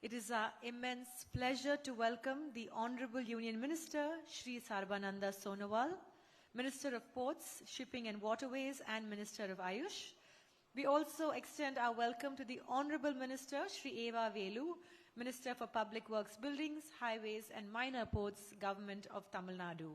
It is our immense pleasure to welcome the Honorable Union Minister, Shri Sarbananda Sonowal, Minister of Ports, Shipping and Waterways, and Minister of Ayush. We also extend our welcome to the Honorable Minister, Shri Eva Velu, Minister for Public Works Buildings, Highways and Minor Ports, Government of Tamil Nadu.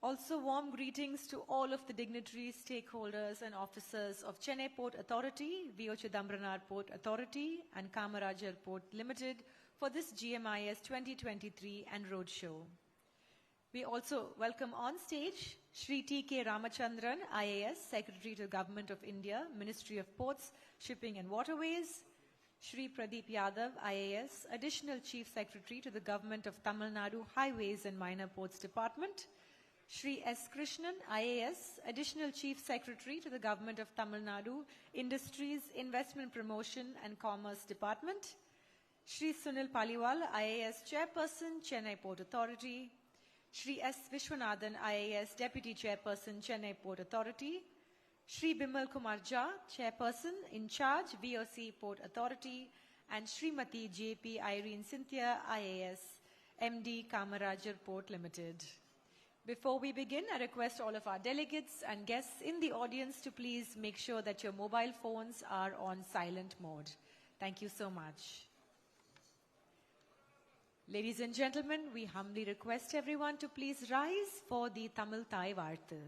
Also, warm greetings to all of the dignitaries, stakeholders and officers of Chennai Port Authority, V.O. Chidambaram Port Authority and Kamarajar Port Limited for this GMIS 2023 and Roadshow. We also welcome on stage Shri T.K. Ramachandran, IAS, Secretary to the Government of India, Ministry of Ports, Shipping and Waterways, Shri Pradeep Yadav, IAS, Additional Chief Secretary to the Government of Tamil Nadu Highways and Minor Ports Department, Shri S. Krishnan, IAS, Additional Chief Secretary to the Government of Tamil Nadu Industries, Investment Promotion and Commerce Department, Shri Sunil Paliwal, IAS, Chairperson, Chennai Port Authority, Shri S. Vishwanathan, IAS, Deputy Chairperson, Chennai Port Authority, Shri Bimal Kumar Jha, Chairperson, in charge, VOC Port Authority, and Srimati J.P. Irene Cynthia, IAS, MD, Kamarajar Port Limited. Before we begin, I request all of our delegates and guests in the audience to please make sure that your mobile phones are on silent mode. Thank you so much. Ladies and gentlemen, we humbly request everyone to please rise for the Tamil Thai Varthu.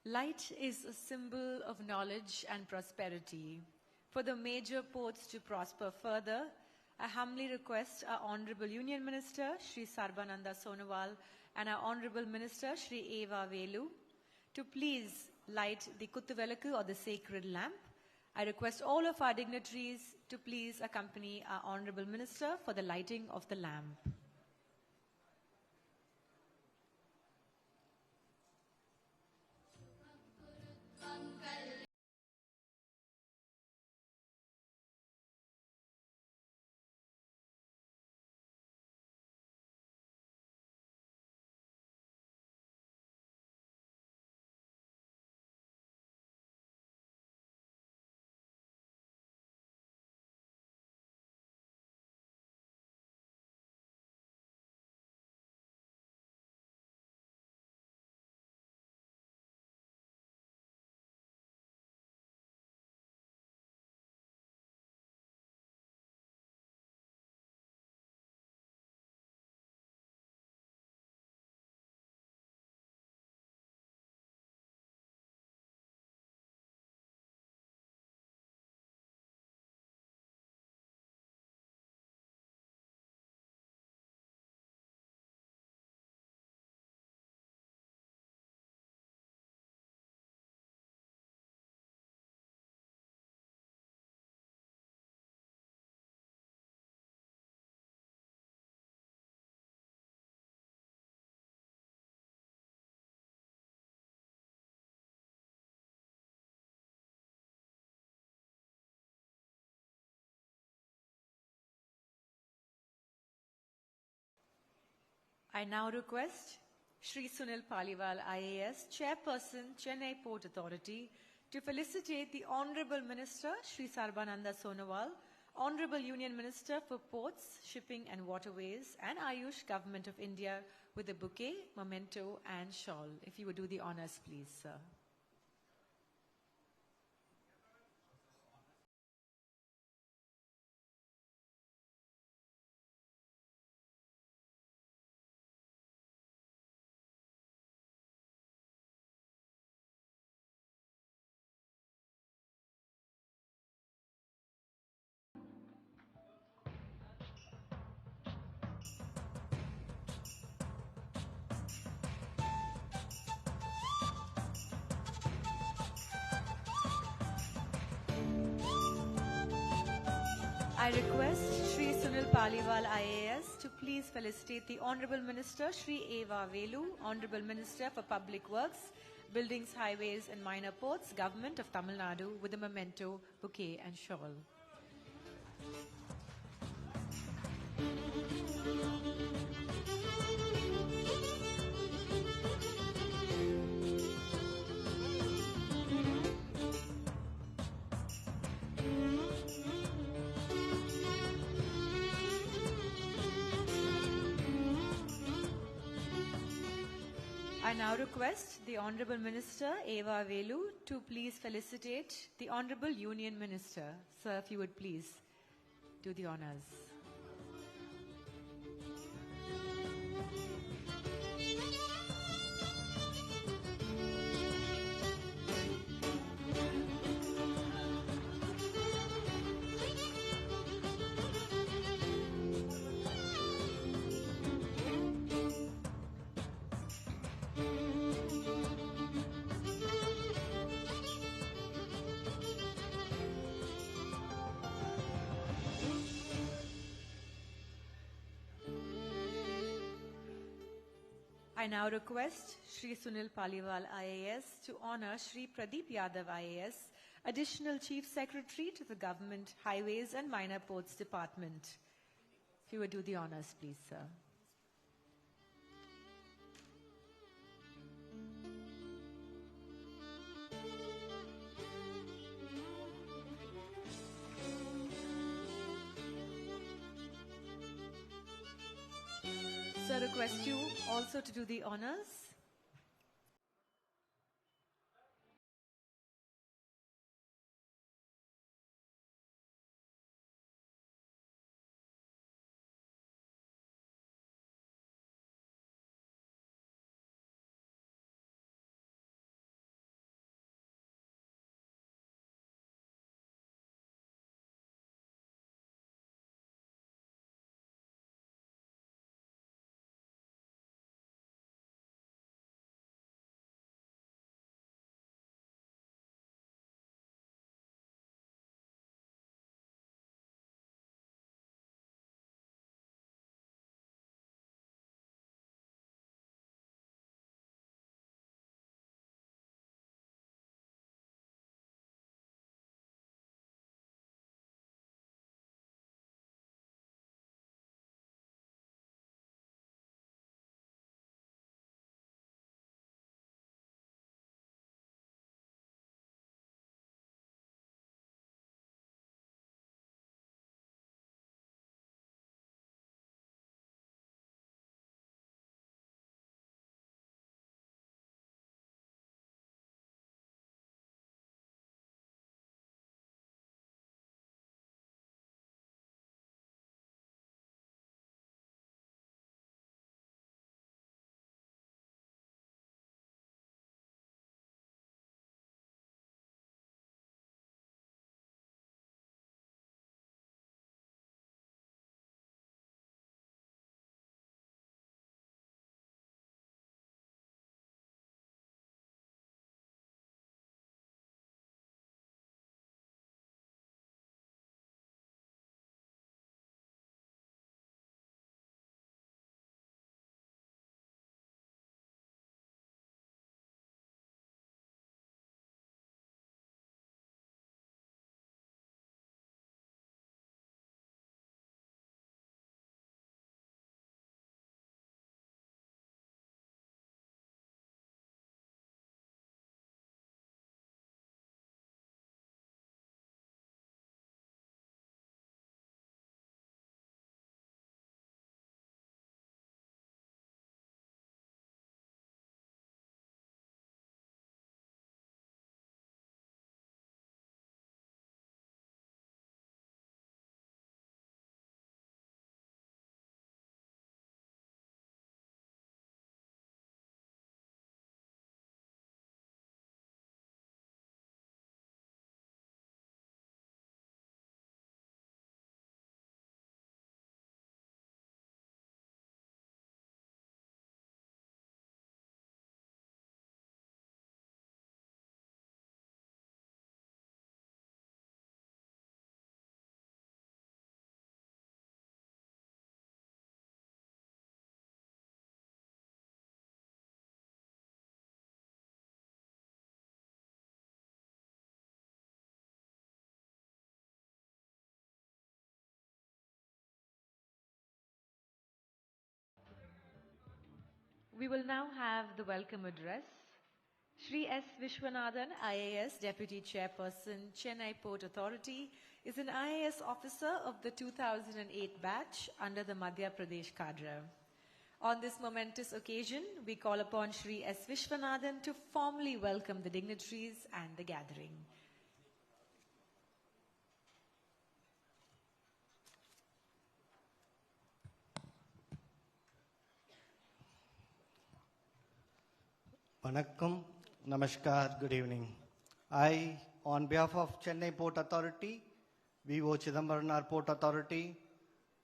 Light is a symbol of knowledge and prosperity. For the major ports to prosper further, I humbly request our Honorable Union Minister, Shri Sarbananda Sonowal, and our Honorable Minister, Shri Eva Velu, to please light the Kuthuvelakku or the sacred lamp. I request all of our dignitaries to please accompany our Honorable Minister for the lighting of the lamp. I now request Shri Sunil Paliwal, IAS, Chairperson, Chennai Port Authority, to felicitate the Honorable Minister, Shri Sarbananda Sonowal, Honorable Union Minister for Ports, Shipping and Waterways, and Ayush Government of India with a bouquet, memento, and shawl. If you would do the honors, please, sir. I request Shri Sunil Paliwal, IAS, to please felicitate the Honorable Minister, Shri Eva Velu, Honorable Minister for Public Works, Buildings, Highways and Minor Ports, Government of Tamil Nadu, with a memento, bouquet and shawl. I now request the Honorable Minister, Eva Velu, to please felicitate the Honorable Union Minister. Sir, if you would please do the honors. I now request Shri Sunil Paliwal, IAS, to honor Shri Pradeep Yadav, IAS, Additional Chief Secretary to the Government Highways and Minor Ports Department. If you would do the honors, please, sir. Sir, request you also to do the honors. We will now have the welcome address. Shri S. Vishwanathan, IAS Deputy Chairperson, Chennai Port Authority, is an IAS officer of the 2008 batch under the Madhya Pradesh cadre. On this momentous occasion, we call upon Shri S. Vishwanathan to formally welcome the dignitaries and the gathering. Vanakkam, Namaskar, good evening. I, on behalf of Chennai Port Authority, VO Chidambaram Port Authority,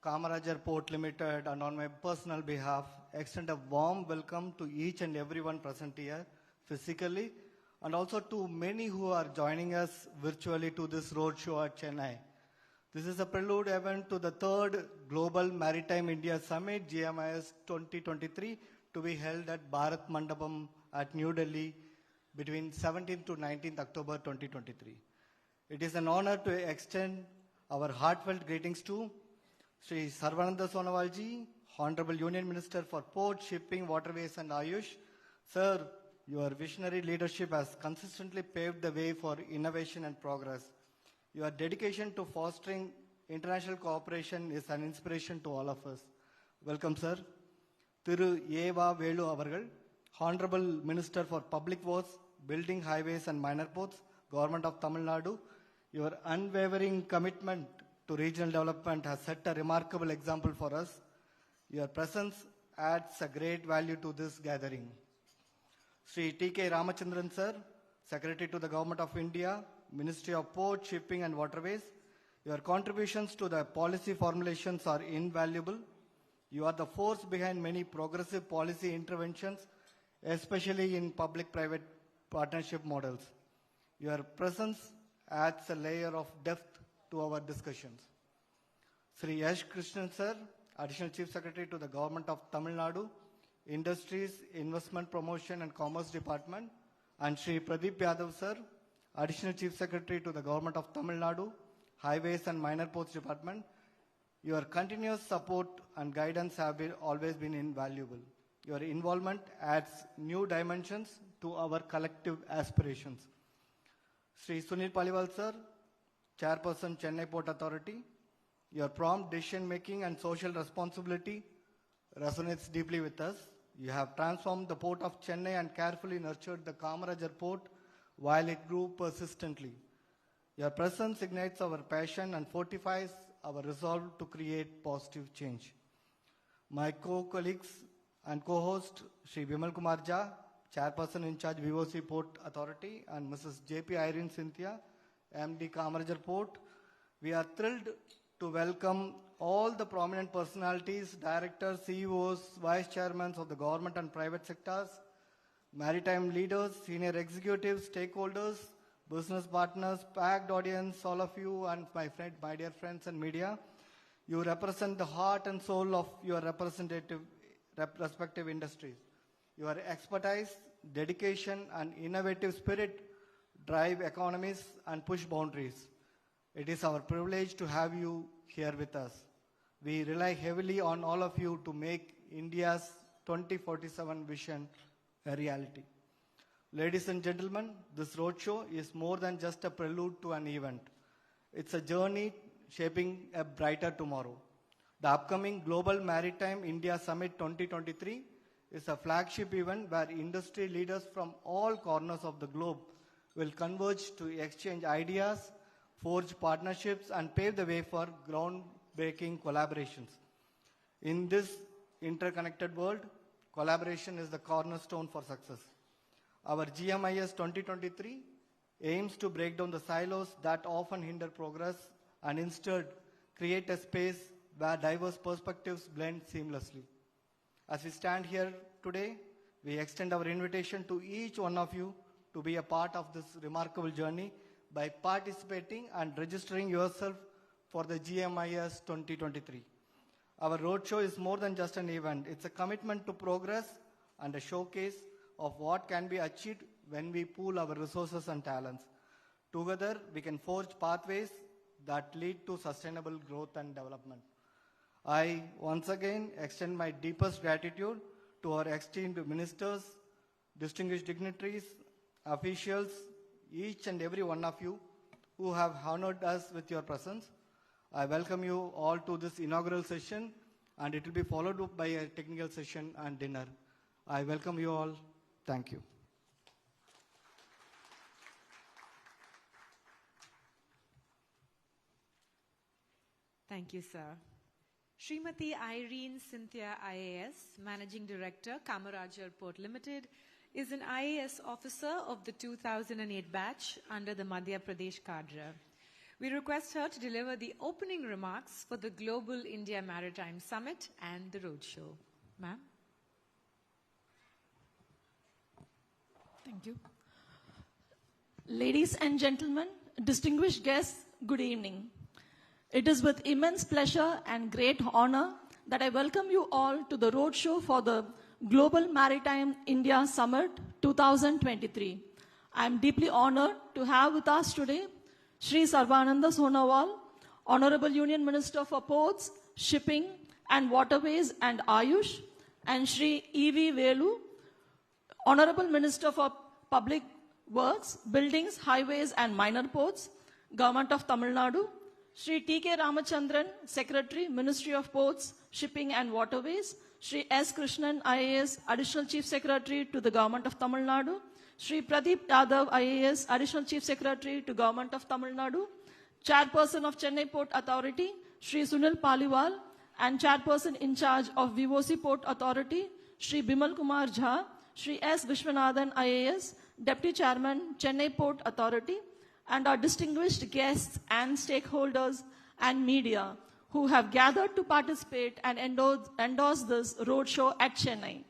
Kamarajar Port Limited, and on my personal behalf, extend a warm welcome to each and everyone present here physically, and also to many who are joining us virtually to this roadshow at Chennai. This is a prelude event to the third Global Maritime India Summit, GMIS 2023, to be held at Bharat Mandapam at New Delhi between 17th to 19th October 2023. It is an honor to extend our heartfelt greetings to Sri Sarvananda Sonowalji, Honorable Union Minister for Port, Shipping, Waterways and Ayush. Sir, your visionary leadership has consistently paved the way for innovation and progress. Your dedication to fostering international cooperation is an inspiration to all of us. Welcome, sir. Thiru Eva Velu Avargal, Honorable Minister for Public Works, Building Highways and Minor Ports, Government of Tamil Nadu. Your unwavering commitment to regional development has set a remarkable example for us. Your presence adds a great value to this gathering. Sri T.K. Ramachandran sir, Secretary to the Government of India, Ministry of Port, Shipping and Waterways. Your contributions to the policy formulations are invaluable. You are the force behind many progressive policy interventions, especially in public-private partnership models. Your presence adds a layer of depth to our discussions. Sri Yash Krishnan sir, Additional Chief Secretary to the Government of Tamil Nadu, Industries, Investment Promotion and Commerce Department, and Sri Pradeep Yadav sir, Additional Chief Secretary to the Government of Tamil Nadu, Highways and Minor Ports Department. Your continuous support and guidance have always been invaluable. Your involvement adds new dimensions to our collective aspirations. Sri Sunil Paliwal sir, Chairperson Chennai Port Authority, your prompt decision making and social responsibility resonates deeply with us. You have transformed the port of Chennai and carefully nurtured the Kamarajar port while it grew persistently. Your presence ignites our passion and fortifies our resolve to create positive change. My co-colleagues and co-host Sri Vimal Kumar Jha, Chairperson in charge VOC Port Authority, and Mrs. J.P. Irene Cynthia, MD Kamarajar Port. We are thrilled to welcome all the prominent personalities, directors, CEOs, vice chairmen of the government and private sectors, maritime leaders, senior executives, stakeholders, business partners, packed audience, all of you and my dear friends and media. You represent the heart and soul of your respective industries. Your expertise, dedication and innovative spirit drive economies and push boundaries. It is our privilege to have you here with us. We rely heavily on all of you to make India's 2047 vision a reality. Ladies and gentlemen, this roadshow is more than just a prelude to an event. It's a journey shaping a brighter tomorrow. The upcoming Global Maritime India Summit 2023 is a flagship event where industry leaders from all corners of the globe will converge to exchange ideas, forge partnerships, and pave the way for groundbreaking collaborations. In this interconnected world, collaboration is the cornerstone for success. Our GMIS 2023 aims to break down the silos that often hinder progress and instead create a space where diverse perspectives blend seamlessly. As we stand here today, we extend our invitation to each one of you to be a part of this remarkable journey by participating and registering yourself for the GMIS 2023. Our roadshow is more than just an event. It's a commitment to progress and a showcase of what can be achieved when we pool our resources and talents. Together, we can forge pathways that lead to sustainable growth and development. I once again extend my deepest gratitude to our esteemed ministers, distinguished dignitaries, officials, each and every one of you who have honored us with your presence. I welcome you all to this inaugural session, and it will be followed by a technical session and dinner. I welcome you all. Thank you. Thank you, sir. Srimati Irene Cynthia IAS, Managing Director, Kamarajar Port Limited, is an IAS officer of the 2008 batch under the Madhya Pradesh cadre. We request her to deliver the opening remarks for the Global India Maritime Summit and the Roadshow. Ma'am. Thank you. Ladies and gentlemen, distinguished guests, good evening. It is with immense pleasure and great honor that I welcome you all to the roadshow for the Global Maritime India Summit 2023. I am deeply honored to have with us today Shri Sarvananda Sonowal, Honorable Union Minister for Ports, Shipping and Waterways and Ayush, and Shri E.V. Velu, Honorable Minister for Public Works, Buildings, Highways and Minor Ports, Government of Tamil Nadu, Shri T.K. Ramachandran, Secretary, Ministry of Ports, Shipping and Waterways, Shri S. Krishnan, IAS, Additional Chief Secretary to the Government of Tamil Nadu, Shri Pradeep Yadav, IAS, Additional Chief Secretary to Government of Tamil Nadu, Chairperson of Chennai Port Authority, Shri Sunil Paliwal, and Chairperson in charge of VOC Port Authority, Shri Bimal Kumar Jha, Shri S. Vishwanathan, IAS, Deputy Chairman, Chennai Port Authority, and our distinguished guests and stakeholders and media who have gathered to participate and endorse this roadshow at Chennai.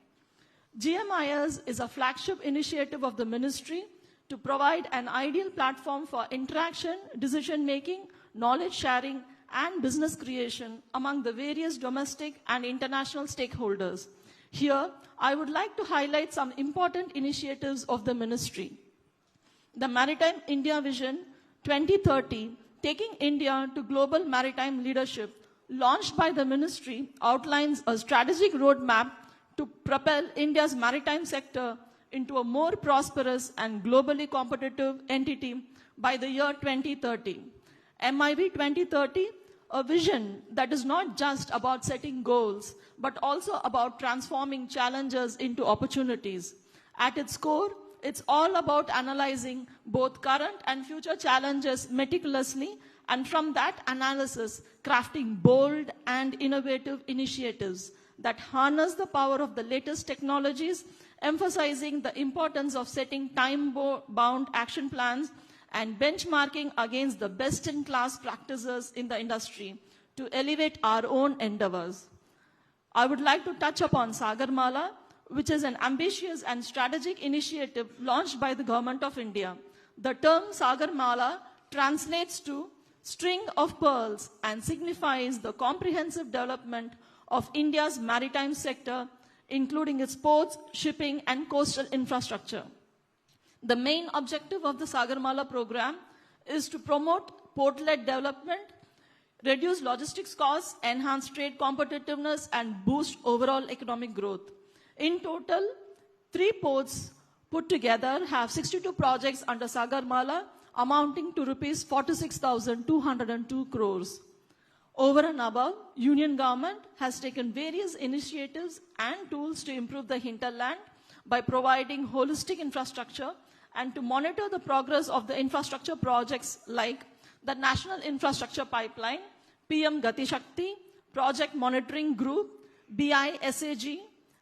GMIS is a flagship initiative of the ministry to provide an ideal platform for interaction, decision-making, knowledge sharing, and business creation among the various domestic and international stakeholders. Here, I would like to highlight some important initiatives of the ministry. The Maritime India Vision 2030, taking India to global maritime leadership, launched by the ministry, outlines a strategic roadmap to propel India's maritime sector into a more prosperous and globally competitive entity by the year 2030. MIV 2030, a vision that is not just about setting goals, but also about transforming challenges into opportunities. At its core, it's all about analyzing both current and future challenges meticulously, and from that analysis, crafting bold and innovative initiatives that harness the power of the latest technologies, emphasizing the importance of setting time-bound action plans and benchmarking against the best-in-class practices in the industry to elevate our own endeavors. I would like to touch upon Sagarmala, which is an ambitious and strategic initiative launched by the Government of India. The term Sagarmala translates to string of pearls and signifies the comprehensive development of India's maritime sector, including its ports, shipping, and coastal infrastructure. The main objective of the Sagarmala program is to promote port-led development, reduce logistics costs, enhance trade competitiveness, and boost overall economic growth. In total, 3 ports put together have 62 projects under Sagarmala, amounting to rupees 46,202 crores. Over and above, Union Government has taken various initiatives and tools to improve the hinterland by providing holistic infrastructure and to monitor the progress of the infrastructure projects like the National Infrastructure Pipeline, PM Gati Shakti, Project Monitoring Group, BISAG,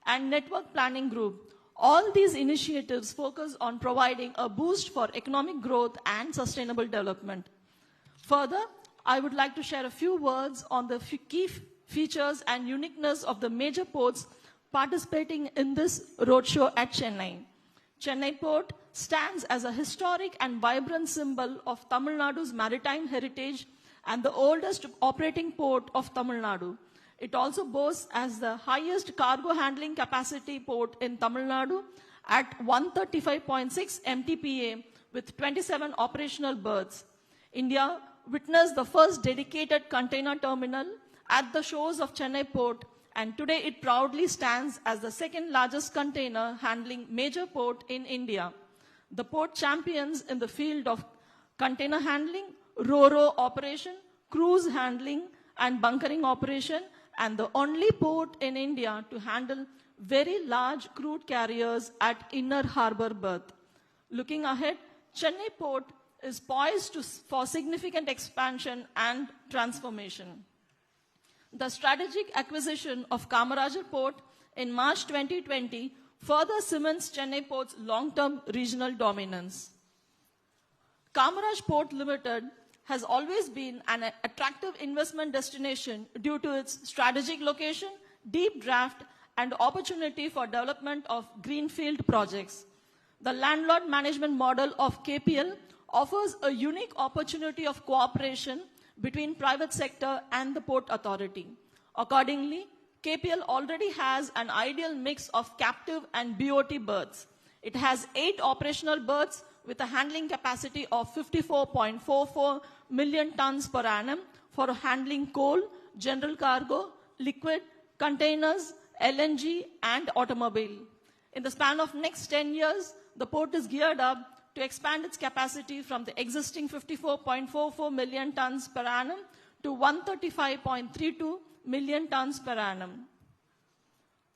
and Network Planning Group. All these initiatives focus on providing a boost for economic growth and sustainable development. Further, I would like to share a few words on the key features and uniqueness of the major ports participating in this roadshow at Chennai. Chennai Port stands as a historic and vibrant symbol of Tamil Nadu's maritime heritage and the oldest operating port of Tamil Nadu. It also boasts as the highest cargo handling capacity port in Tamil Nadu at 135.6 MTPA with 27 operational berths. India witnessed the first dedicated container terminal at the shores of Chennai Port and today it proudly stands as the second largest container handling major port in India. The port champions in the field of container handling, ro-ro operation, cruise handling, and bunkering operation, and the only port in India to handle very large crude carriers at inner harbor berth. Looking ahead, Chennai port is poised for significant expansion and transformation. The strategic acquisition of Kamarajar Port in March 2020 further cements Chennai Port's long-term regional dominance. Kamaraj Port Limited has always been an attractive investment destination due to its strategic location, deep draft, and opportunity for development of greenfield projects. The landlord management model of KPL offers a unique opportunity of cooperation between private sector and the port authority. Accordingly, KPL already has an ideal mix of captive and BOT berths. It has 8 operational berths with a handling capacity of 54.44 million tons per annum for handling coal, general cargo, liquid, containers, LNG, and automobile. In the span of next 10 years, the port is geared up to expand its capacity from the existing 54.44 million tons per annum to 135.32 million tons per annum.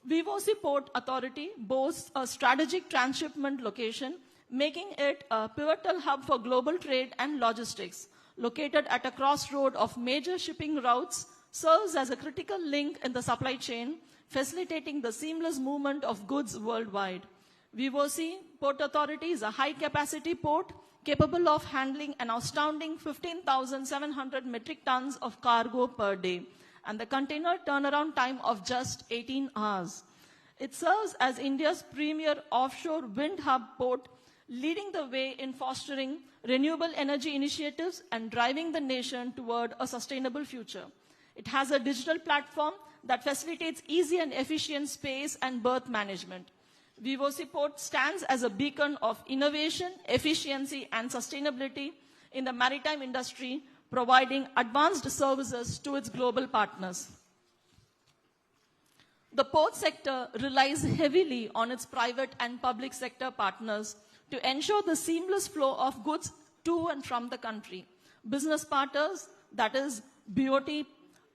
VOC Port Authority boasts a strategic transshipment location, making it a pivotal hub for global trade and logistics. Located at a crossroad of major shipping routes, serves as a critical link in the supply chain, facilitating the seamless movement of goods worldwide. VOC Port Authority is a high-capacity port capable of handling an astounding 15,700 metric tons of cargo per day, and the container turnaround time of just 18 hours. It serves as India's premier offshore wind hub port, leading the way in fostering renewable energy initiatives and driving the nation toward a sustainable future. It has a digital platform that facilitates easy and efficient space and berth management. VOC Port stands as a beacon of innovation, efficiency, and sustainability in the maritime industry, providing advanced services to its global partners. The port sector relies heavily on its private and public sector partners to ensure the seamless flow of goods to and from the country. Business partners, that is BOT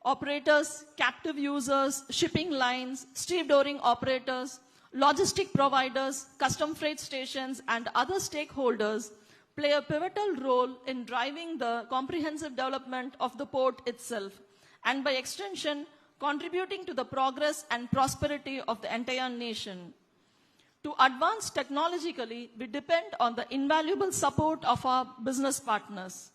operators, captive users, shipping lines, stevedoring operators, logistic providers, custom freight stations, and other stakeholders play a pivotal role in driving the comprehensive development of the port itself, and by extension, contributing to the progress and prosperity of the entire nation. To advance technologically, we depend on the invaluable support of our business partners.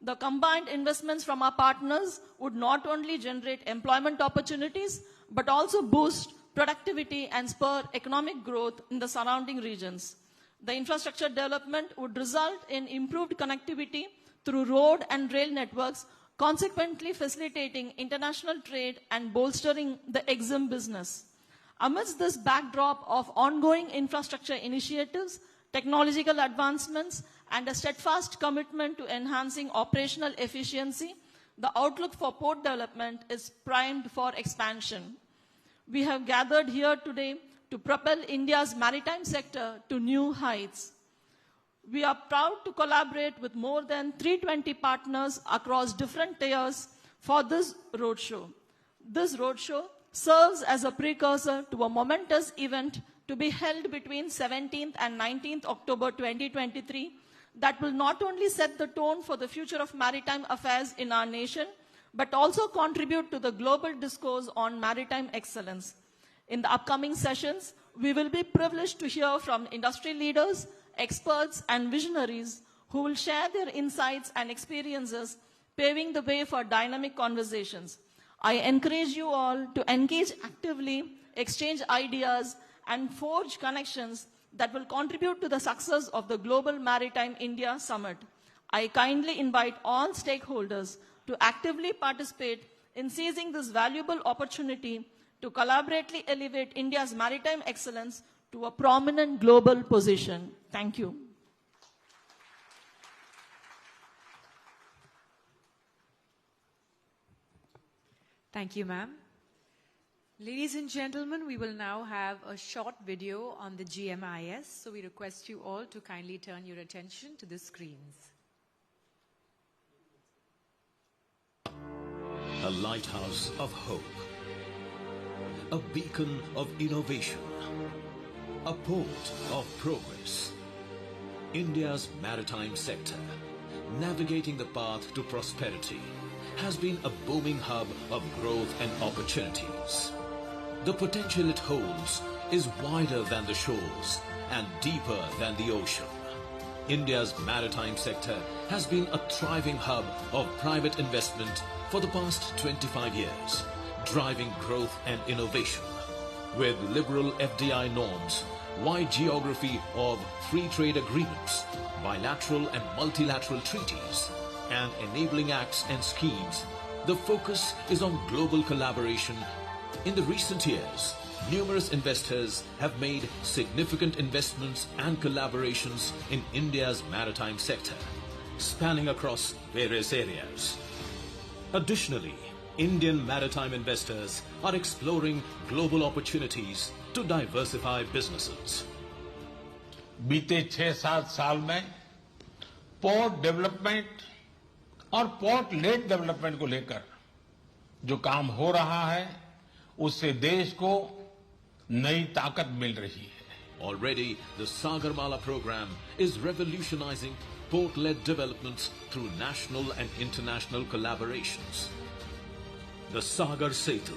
The combined investments from our partners would not only generate employment opportunities, but also boost productivity and spur economic growth in the surrounding regions. The infrastructure development would result in improved connectivity through road and rail networks, consequently facilitating international trade and bolstering the EXIM business. Amidst this backdrop of ongoing infrastructure initiatives, technological advancements, and a steadfast commitment to enhancing operational efficiency, the outlook for port development is primed for expansion. We have gathered here today to propel India's maritime sector to new heights. We are proud to collaborate with more than 320 partners across different tiers for this roadshow. This roadshow serves as a precursor to a momentous event to be held between 17th and 19th October 2023 that will not only set the tone for the future of maritime affairs in our nation, but also contribute to the global discourse on maritime excellence. In the upcoming sessions, we will be privileged to hear from industry leaders, experts, and visionaries who will share their insights and experiences, paving the way for dynamic conversations. I encourage you all to engage actively, exchange ideas, and forge connections that will contribute to the success of the Global Maritime India Summit. I kindly invite all stakeholders to actively participate in seizing this valuable opportunity to collaboratively elevate India's maritime excellence to a prominent global position. Thank you. Thank you, ma'am. Ladies and gentlemen, we will now have a short video on the GMIS, so we request you all to kindly turn your attention to the screens. A lighthouse of hope, a beacon of innovation, a port of progress. India's maritime sector, navigating the path to prosperity, has been a booming hub of growth and opportunities. The potential it holds is wider than the shores and deeper than the ocean. India's maritime sector has been a thriving hub of private investment for the past 25 years, driving growth and innovation. With liberal FDI norms, wide geography of free trade agreements, bilateral and multilateral treaties, and enabling acts and schemes, the focus is on global collaboration. In the recent years, numerous investors have made significant investments and collaborations in India's maritime sector, spanning across various areas. Additionally, Indian maritime investors are exploring global opportunities to diversify businesses. बीते 6-7 साल में port development और port lead development को लेकर जो काम हो रहा है उससे देश को नई ताकत मिल रही है. Already, the Sagarmala program is revolutionizing port-led developments through national and international collaborations. The Sagar Setu,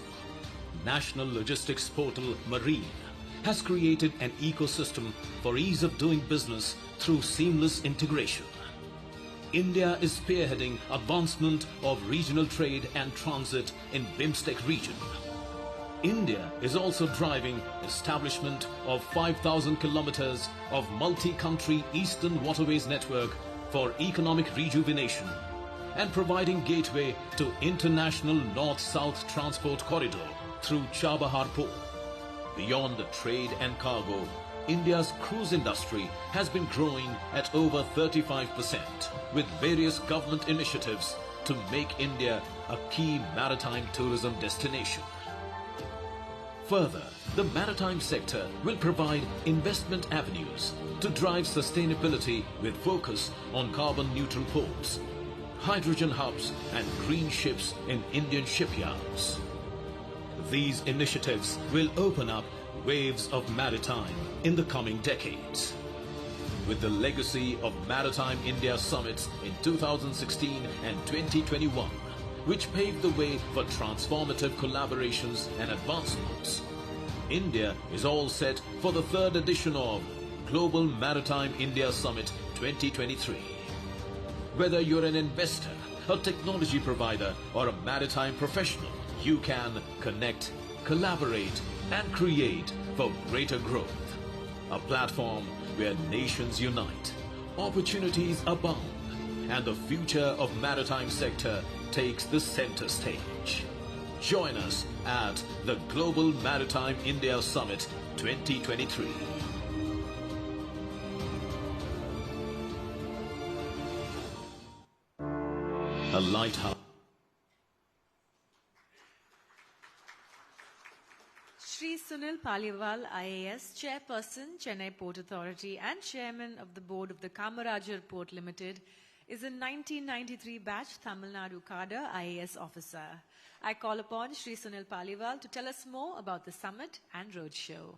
National Logistics Portal Marine, has created an ecosystem for ease of doing business through seamless integration. India is spearheading advancement of regional trade and transit in BIMSTEC region. India is also driving establishment of 5,000 kilometers of multi-country Eastern Waterways network for economic rejuvenation and providing gateway to international north-south transport corridor through Chabahar Port. Beyond the trade and cargo, India's cruise industry has been growing at over 35% with various government initiatives to make India a key maritime tourism destination. Further, the maritime sector will provide investment avenues to drive sustainability with focus on carbon neutral ports, hydrogen hubs and green ships in Indian shipyards. These initiatives will open up waves of maritime in the coming decades. With the legacy of Maritime India Summits in 2016 and 2021, which paved the way for transformative collaborations and advancements, India is all set for the third edition of Global Maritime India Summit 2023. Whether you're an investor, a technology provider, or a maritime professional, you can connect, collaborate, and create for greater growth. A platform where nations unite, opportunities abound, and the future of maritime sector takes the center stage. Join us at the Global Maritime India Summit 2023. A lighthouse. Shri Sunil Paliwal, IAS, Chairperson, Chennai Port Authority and Chairman of the Board of the Kamarajar Port Limited, is a 1993 batch Tamil Nadu cadre IAS officer. I call upon Shri Sunil Paliwal to tell us more about the summit and roadshow.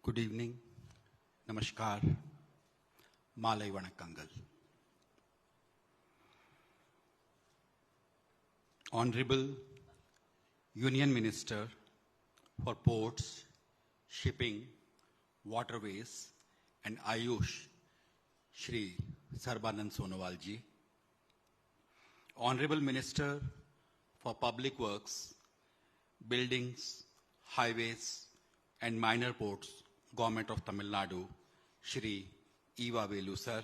Good evening, Namaskar, Malai Vanakangal. Honorable Union Minister for Ports, Shipping, Waterways and Ayush, Shri Sarbanand Sonowal ji. Honorable Minister for Public Works, Buildings, Highways and Minor Ports, Government of Tamil Nadu, Shri Eva Velu sir.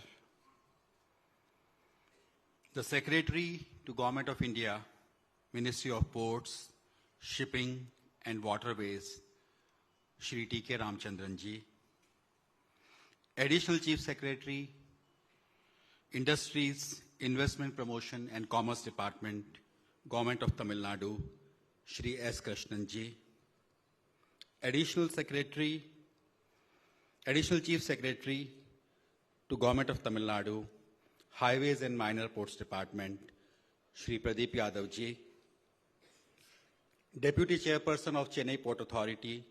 The Secretary to Government of India, Ministry of Ports, Shipping and Waterways, Shri T.K. Ramchandran ji. Additional Chief Secretary, Industries, Investment Promotion and Commerce Department, Government of Tamil Nadu, Shri S. Krishnan ji. Additional Chief Secretary to Government of Tamil Nadu, Highways and Minor Ports Department, Shri Pradeep Yadav ji. Deputy Chairperson of Chennai Port Authority,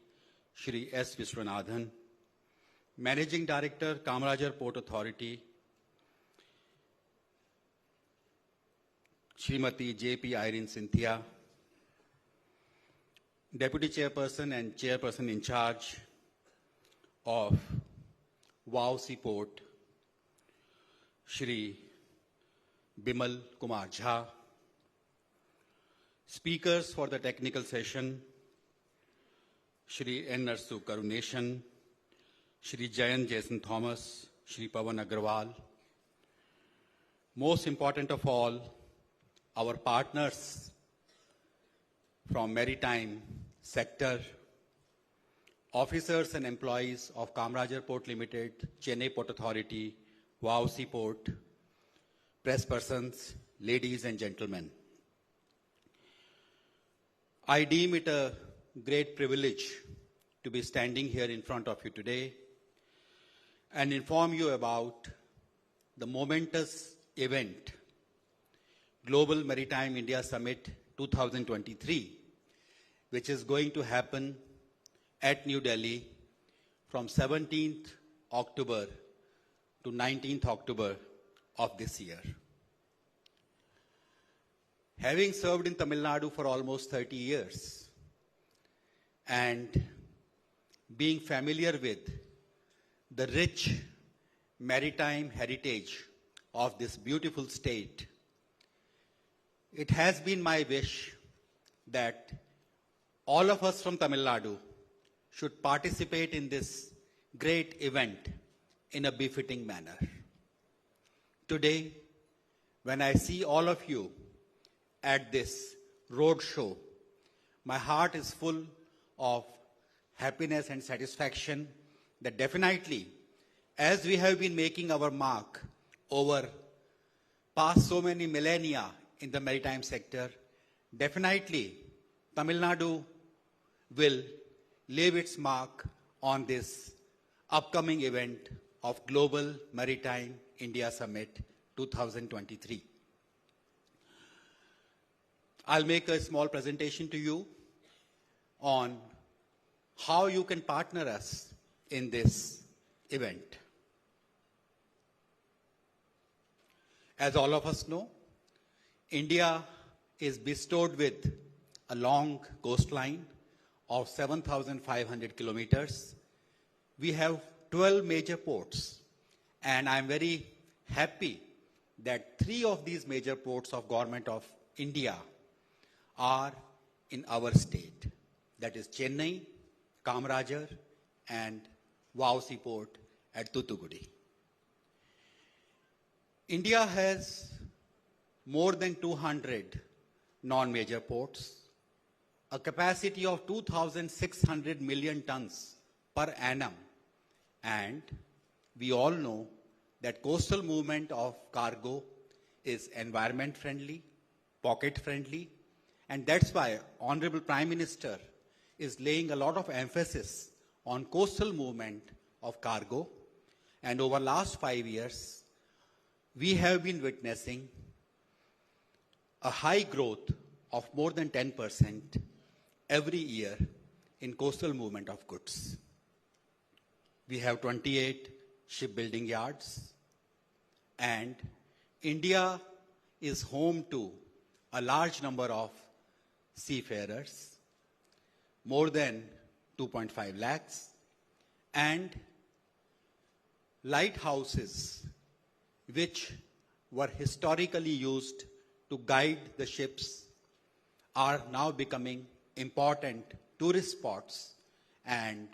Shri S. Viswanathan. Managing Director, Kamarajar Port Authority, Srimati J.P. Irene Cynthia. Deputy Chairperson and Chairperson in charge of WOW Seaport, Shri Bimal Kumar Jha. Speakers for the technical session, Shri N. Narsu Karuneshan, Shri Jayant Jason Thomas, Shri Pawan Agrawal. Most important of all, our partners from maritime sector, officers and employees of Kamarajar Port Limited, Chennai Port Authority, WOW Seaport, press persons, ladies and gentlemen. I deem it a great privilege to be standing here in front of you today and inform you about the momentous event, Global Maritime India Summit 2023, which is going to happen at New Delhi from 17th October to 19th October of this year. Having served in Tamil Nadu for almost 30 years and being familiar with the rich maritime heritage of this beautiful state, it has been my wish that all of us from Tamil Nadu should participate in this great event in a befitting manner. Today, when I see all of you at this road show, my heart is full of happiness and satisfaction that definitely, as we have been making our mark over past so many millennia in the maritime sector, definitely Tamil Nadu will leave its mark on this upcoming event of Global Maritime India Summit 2023. I'll make a small presentation to you on how you can partner us in this event. As all of us know, India is bestowed with a long coastline of 7,500 kilometers. We have 12 major ports, and I'm very happy that 3 of these major ports of Government of India are in our state. That is Chennai, Kamarajar, and WOW Seaport at Thoothukudi. India has more than 200 non-major ports, a capacity of 2,600 million tons per annum, and we all know that coastal movement of cargo is environment friendly, pocket friendly, and that's why Honorable Prime Minister is laying a lot of emphasis on coastal movement of cargo. And over last 5 years, we have been witnessing a high growth of more than 10% every year in coastal movement of goods. We have 28 shipbuilding yards, and India is home to a large number of seafarers, more than 2.5 lakhs, and lighthouses which were historically used to guide the ships are now becoming important tourist spots, and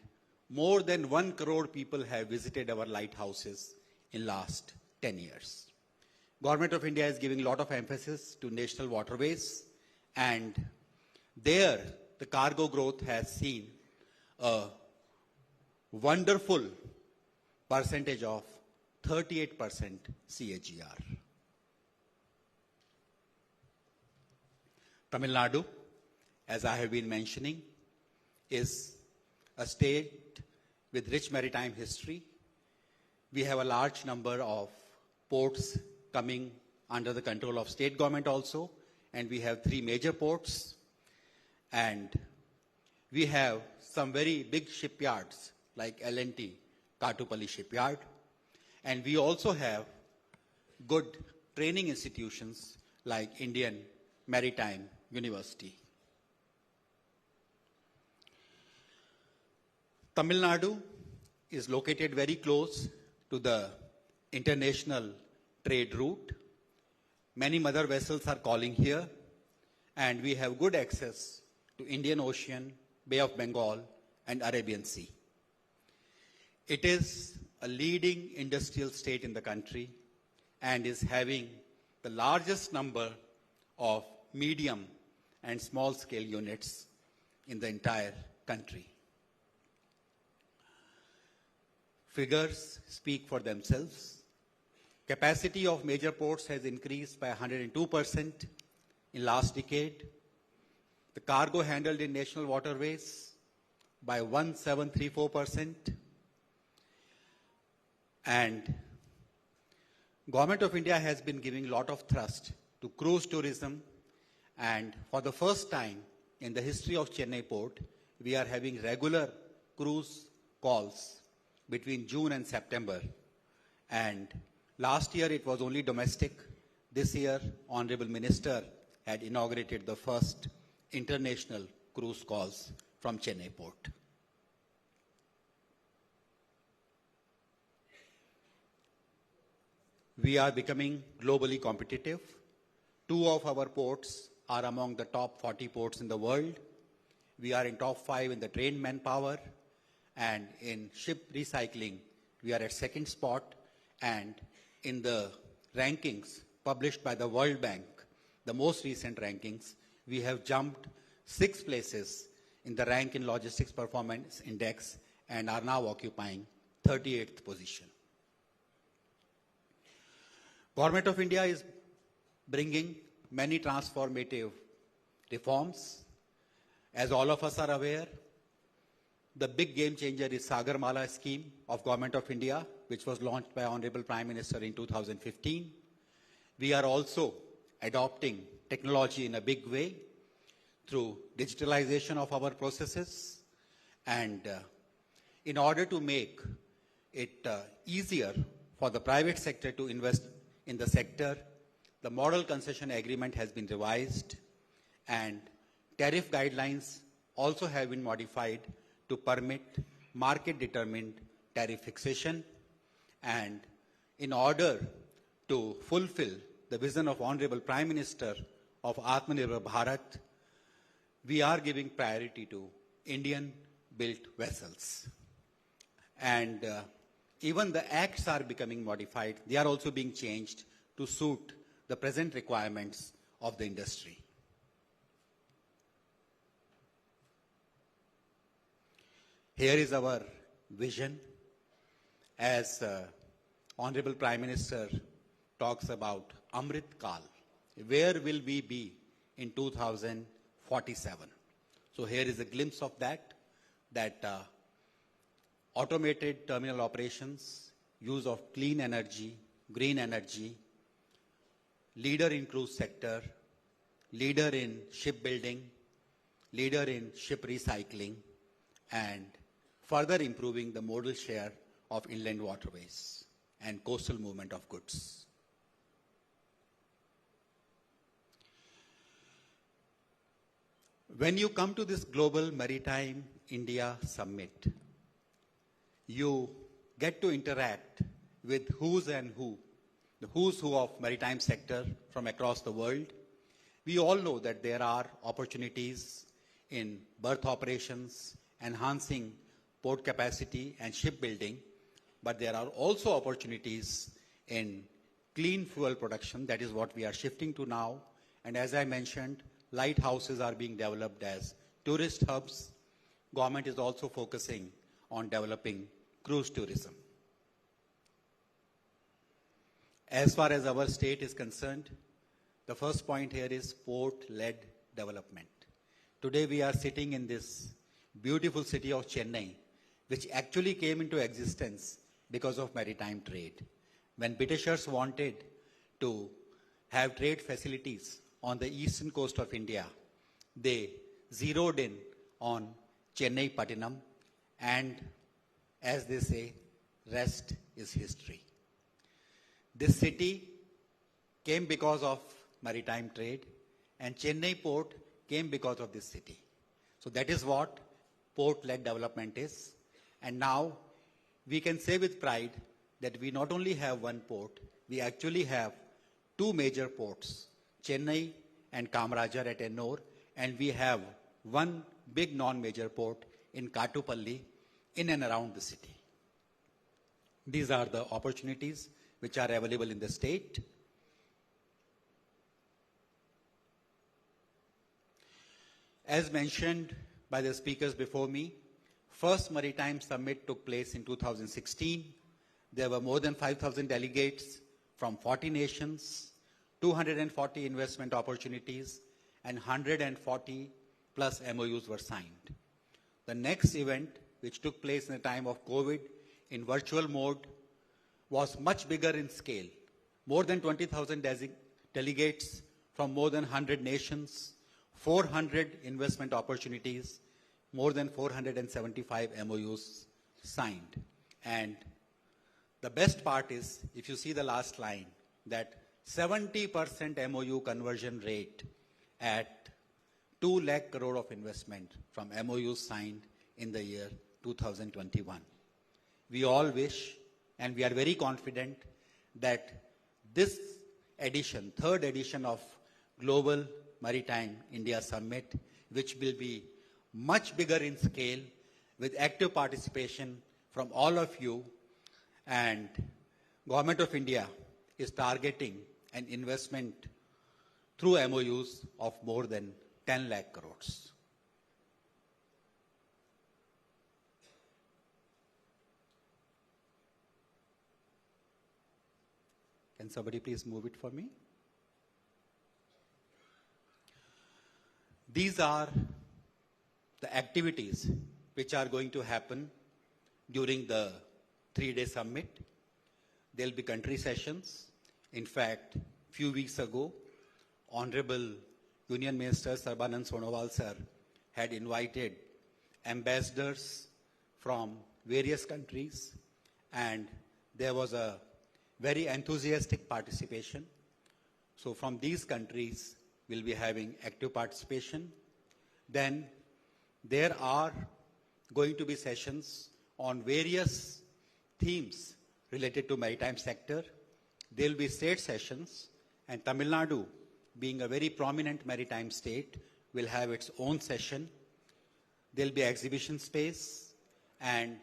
more than 1 crore people have visited our lighthouses in last 10 years. Government of India is giving a lot of emphasis to national waterways, and there the cargo growth has seen a wonderful percentage of 38% CAGR. Tamil Nadu, as I have been mentioning, is a state with rich maritime history. We have a large number of ports coming under the control of state government also, and we have 3 major ports, and we have some very big shipyards like L&T, Katupalli shipyard, and we also have good training institutions like Indian Maritime University. Tamil Nadu is located very close to the international trade route. Many mother vessels are calling here, and we have good access to Indian Ocean, Bay of Bengal, and Arabian Sea. It is a leading industrial state in the country and is having the largest number of medium and small scale units in the entire country. Figures speak for themselves. Capacity of major ports has increased by 102% in last decade. The cargo handled in national waterways by 1734%. And Government of India has been giving a lot of thrust to cruise tourism, and for the first time in the history of Chennai port, we are having regular cruise calls between June and September. And last year it was only domestic. This year, Honorable Minister had inaugurated the first international cruise calls from Chennai port. We are becoming globally competitive. 2 of our ports are among the top 40 ports in the world. We are in top 5 in the trained manpower, and in ship recycling, we are at 2nd spot, and in the rankings published by the World Bank, the most recent rankings, we have jumped 6 places in the rank in Logistics Performance Index and are now occupying 38th position. Government of India is bringing many transformative reforms. As all of us are aware, the big game changer is Sagarmala scheme of Government of India, which was launched by Honorable Prime Minister in 2015. We are also adopting technology in a big way through digitalization of our processes, and in order to make it easier for the private sector to invest in the sector, the model concession agreement has been revised, and tariff guidelines also have been modified to permit market-determined tariff fixation. And in order to fulfill the vision of Honorable Prime Minister of Atmanirbhar Bharat, we are giving priority to Indian-built vessels. And even the acts are becoming modified. They are also being changed to suit the present requirements of the industry. Here is our vision as Honorable Prime Minister talks about Amrit Kal. Where will we be in 2047? So here is a glimpse of that automated terminal operations, use of clean energy, green energy, leader in cruise sector, leader in shipbuilding, leader in ship recycling, and further improving the modal share of inland waterways and coastal movement of goods. When you come to this Global Maritime India Summit, you get to interact with who's and who, the who's who of maritime sector from across the world. We all know that there are opportunities in berth operations, enhancing port capacity and shipbuilding, but there are also opportunities in clean fuel production. That is what we are shifting to now. And as I mentioned, lighthouses are being developed as tourist hubs. Government is also focusing on developing cruise tourism. As far as our state is concerned, the first point here is port-led development. Today we are sitting in this beautiful city of Chennai, which actually came into existence because of maritime trade. When Britishers wanted to have trade facilities on the eastern coast of India, they zeroed in on Chennai Pattinam, and as they say, rest is history. This city came because of maritime trade, and Chennai port came because of this city. So that is what port-led development is. And now we can say with pride that we not only have one port, we actually have two major ports, Chennai and Kamarajar at Ennore, and we have one big non-major port in Kattupalli in and around the city. These are the opportunities which are available in the state. As mentioned by the speakers before me, first Maritime Summit took place in 2016. There were more than 5,000 delegates from 40 nations, 240 investment opportunities, and 140 plus MOUs were signed. The next event, which took place in the time of COVID in virtual mode, was much bigger in scale. More than 20,000 delegates from more than 100 nations, 400 investment opportunities, more than 475 MOUs signed. And the best part is, if you see the last line, that 70% MOU conversion rate at 2 lakh crore of investment from MOUs signed in the year 2021. We all wish, and we are very confident, that this edition, third edition of Global Maritime India Summit, which will be much bigger in scale with active participation from all of you, and Government of India is targeting an investment through MOUs of more than 10 lakh crores. Can somebody please move it for me? These are the activities which are going to happen during the 3-day summit. There will be country sessions. In fact, few weeks ago, Honorable Union Minister Sarbanand Sonowal sir had invited ambassadors from various countries, and there was a very enthusiastic participation. So from these countries, we'll be having active participation. Then there are going to be sessions on various themes related to maritime sector. There will be state sessions, and Tamil Nadu, being a very prominent maritime state, will have its own session. There will be exhibition space, and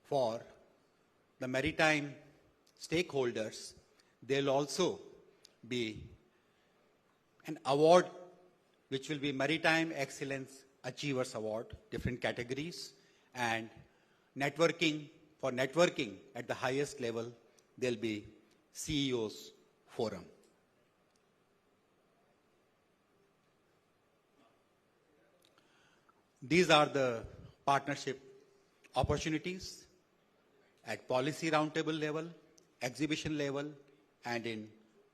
for the maritime stakeholders, there will also be an award which will be Maritime Excellence Achievers Award, different categories, and networking. For networking at the highest level, there will be CEOs Forum. These are the partnership opportunities at policy roundtable level, exhibition level, and in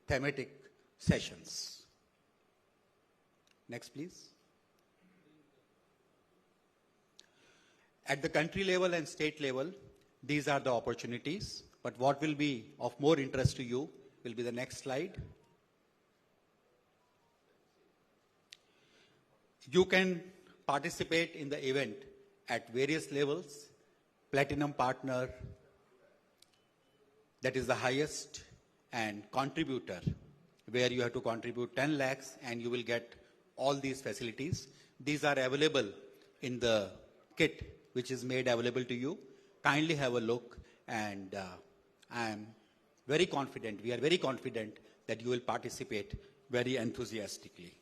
thematic sessions. Next, please. At the country level and state level, these are the opportunities, but what will be of more interest to you will be the next slide. You can participate in the event at various levels. Platinum partner, that is the highest, and contributor, where you have to contribute 10 lakhs and you will get all these facilities. These are available in the kit which is made available to you. Kindly have a look, and I am very confident, we are very confident that you will participate very enthusiastically.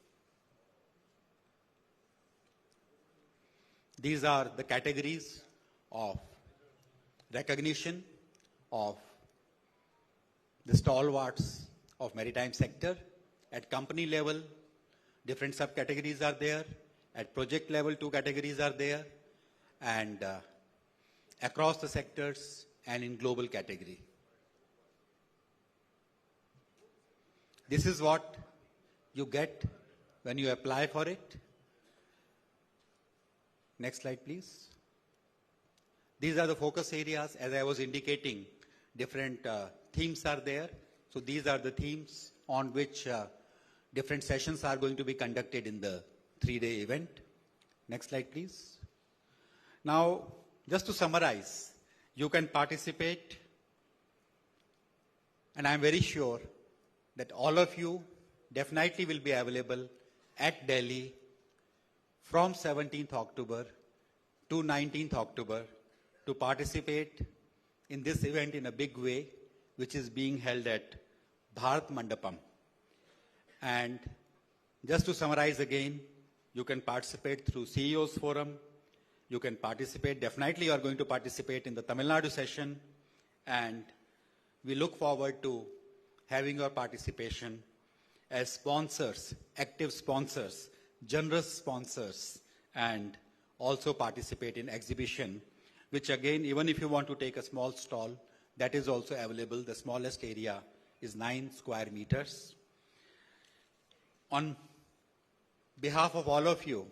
These are the categories of recognition of the stalwarts of maritime sector. At company level, different subcategories are there. At project level, 2 categories are there. And across the sectors and in global category. This is what you get when you apply for it. Next slide, please. These are the focus areas. As I was indicating, different themes are there. So these are the themes on which different sessions are going to be conducted in the 3-day event. Next slide, please. Now, just to summarize, you can participate, and I'm very sure that all of you definitely will be available at Delhi from 17th October to 19th October to participate in this event in a big way, which is being held at Bharat Mandapam. And just to summarize again, you can participate through CEO's Forum. You can participate, definitely you are going to participate in the Tamil Nadu session, and we look forward to having your participation as sponsors, active sponsors, generous sponsors, and also participate in exhibition, which again, even if you want to take a small stall, that is also available. The smallest area is 9 square meters. On behalf of all of you,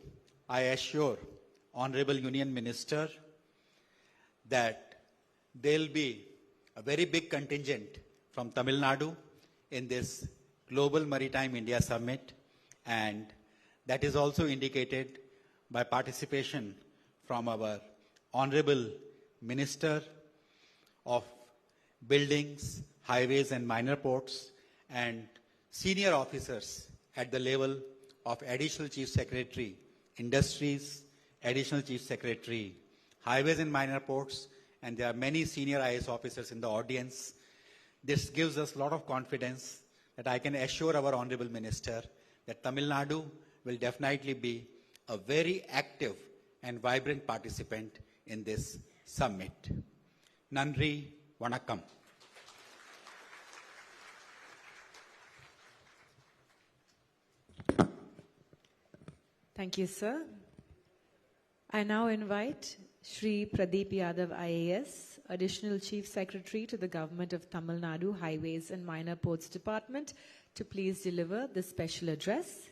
I assure Honorable Union Minister that there will be a very big contingent from Tamil Nadu in this Global Maritime India Summit, and that is also indicated by participation from our Honorable Minister of Buildings, Highways and Minor Ports, and senior officers at the level of Additional Chief Secretary, Industries, Additional Chief Secretary, Highways and Minor Ports, and there are many senior IAS officers in the audience. This gives us a lot of confidence that I can assure our Honorable Minister that Tamil Nadu will definitely be a very active and vibrant participant in this summit. Nandri, Vanakkam. Thank you, sir. I now invite Shri Pradeep Yadav IAS, Additional Chief Secretary to the Government of Tamil Nadu Highways and Minor Ports Department, to please deliver the special address.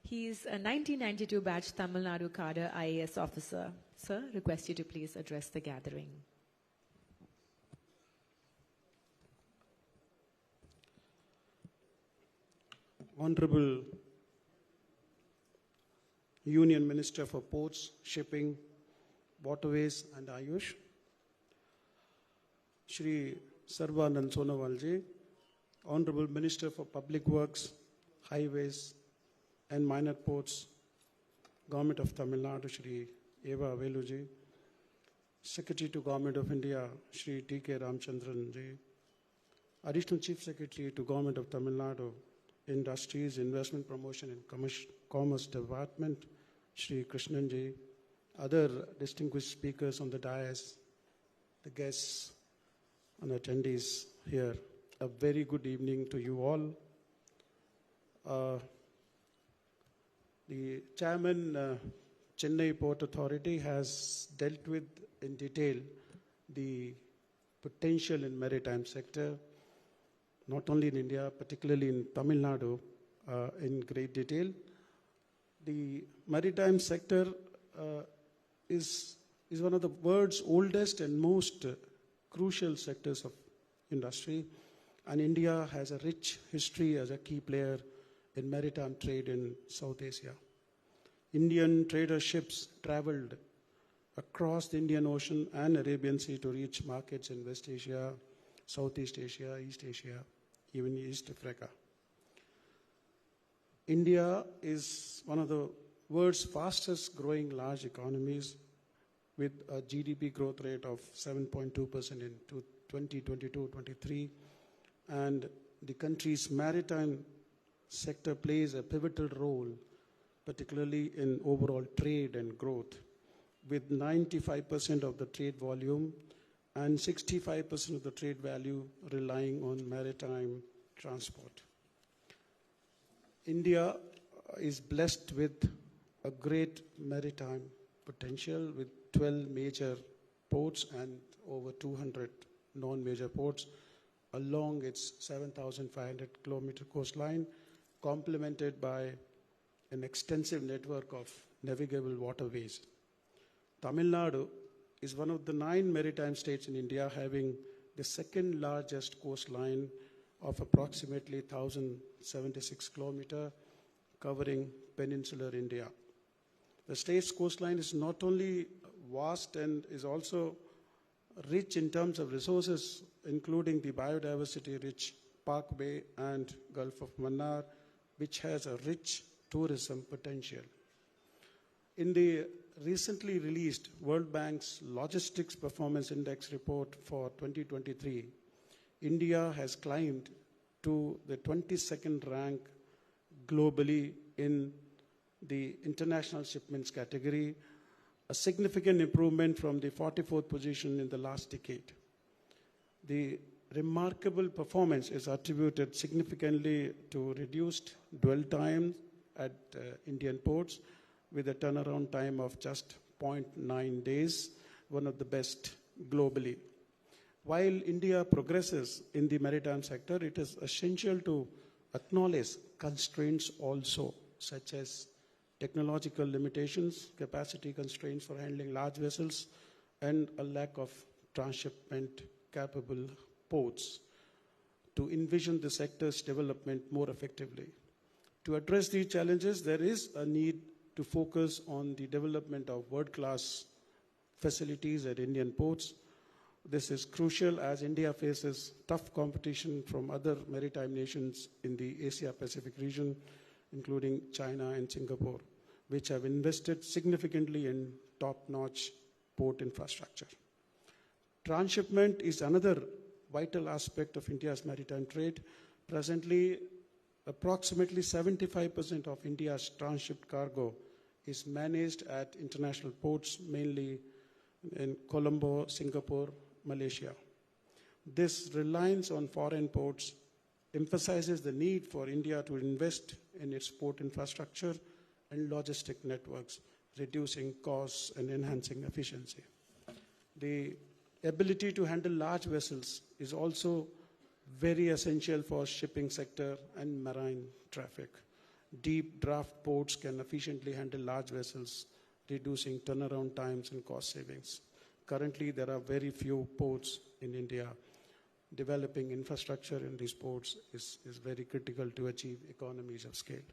He is a 1992 batch Tamil Nadu cadre IAS officer. Sir, request you to please address the gathering. Honorable Union Minister for Ports, Shipping, Waterways and Ayush, Shri Sarvanand Sonowalji, Honorable Minister for Public Works, Highways and Minor Ports, Government of Tamil Nadu, Shri Eva Veluji, Secretary to Government of India, Shri T.K. Ramchandranji, Additional Chief Secretary to Government of Tamil Nadu, Industries, Investment Promotion and Commerce Department, Shri Krishnanji, other distinguished speakers on the dais, the guests and attendees here, a very good evening to you all. The Chairman, Chennai Port Authority, has dealt with in detail the potential in maritime sector, not only in India, particularly in Tamil Nadu, in great detail. The maritime sector is one of the world's oldest and most crucial sectors of industry, and India has a rich history as a key player in maritime trade in South Asia. Indian trader ships traveled across the Indian Ocean and Arabian Sea to reach markets in West Asia, Southeast Asia, East Asia, even East Africa. India is one of the world's fastest growing large economies with a GDP growth rate of 7.2% in 2022-23, and the country's maritime sector plays a pivotal role, particularly in overall trade and growth, with 95% of the trade volume and 65% of the trade value relying on maritime transport. India is blessed with a great maritime potential with 12 major ports and over 200 non-major ports along its 7,500 kilometer coastline, complemented by an extensive network of navigable waterways. Tamil Nadu is one of the 9 maritime states in India, having the second largest coastline of approximately 1,076 kilometers, covering peninsular India. The state's coastline is not only vast and is also rich in terms of resources, including the biodiversity-rich Park Bay and Gulf of Mannar, which has a rich tourism potential. In the recently released World Bank's Logistics Performance Index report for 2023, India has climbed to the 22nd rank globally in the international shipments category, a significant improvement from the 44th position in the last decade. The remarkable performance is attributed significantly to reduced dwell time at Indian ports, with a turnaround time of just 0.9 days, one of the best globally. While India progresses in the maritime sector, it is essential to acknowledge constraints also, such as technological limitations, capacity constraints for handling large vessels, and a lack of transshipment capable ports to envision the sector's development more effectively. To address these challenges, there is a need to focus on the development of world-class facilities at Indian ports. This is crucial as India faces tough competition from other maritime nations in the Asia-Pacific region, including China and Singapore, which have invested significantly in top-notch port infrastructure. Transshipment is another vital aspect of India's maritime trade. Presently, approximately 75% of India's transshipped cargo is managed at international ports, mainly in Colombo, Singapore, Malaysia. This reliance on foreign ports emphasizes the need for India to invest in its port infrastructure and logistic networks, reducing costs and enhancing efficiency. The ability to handle large vessels is also very essential for shipping sector and marine traffic. Deep draft ports can efficiently handle large vessels, reducing turnaround times and cost savings. Currently, there are very few ports in India. Developing infrastructure in these ports is very critical to achieve economies of scale.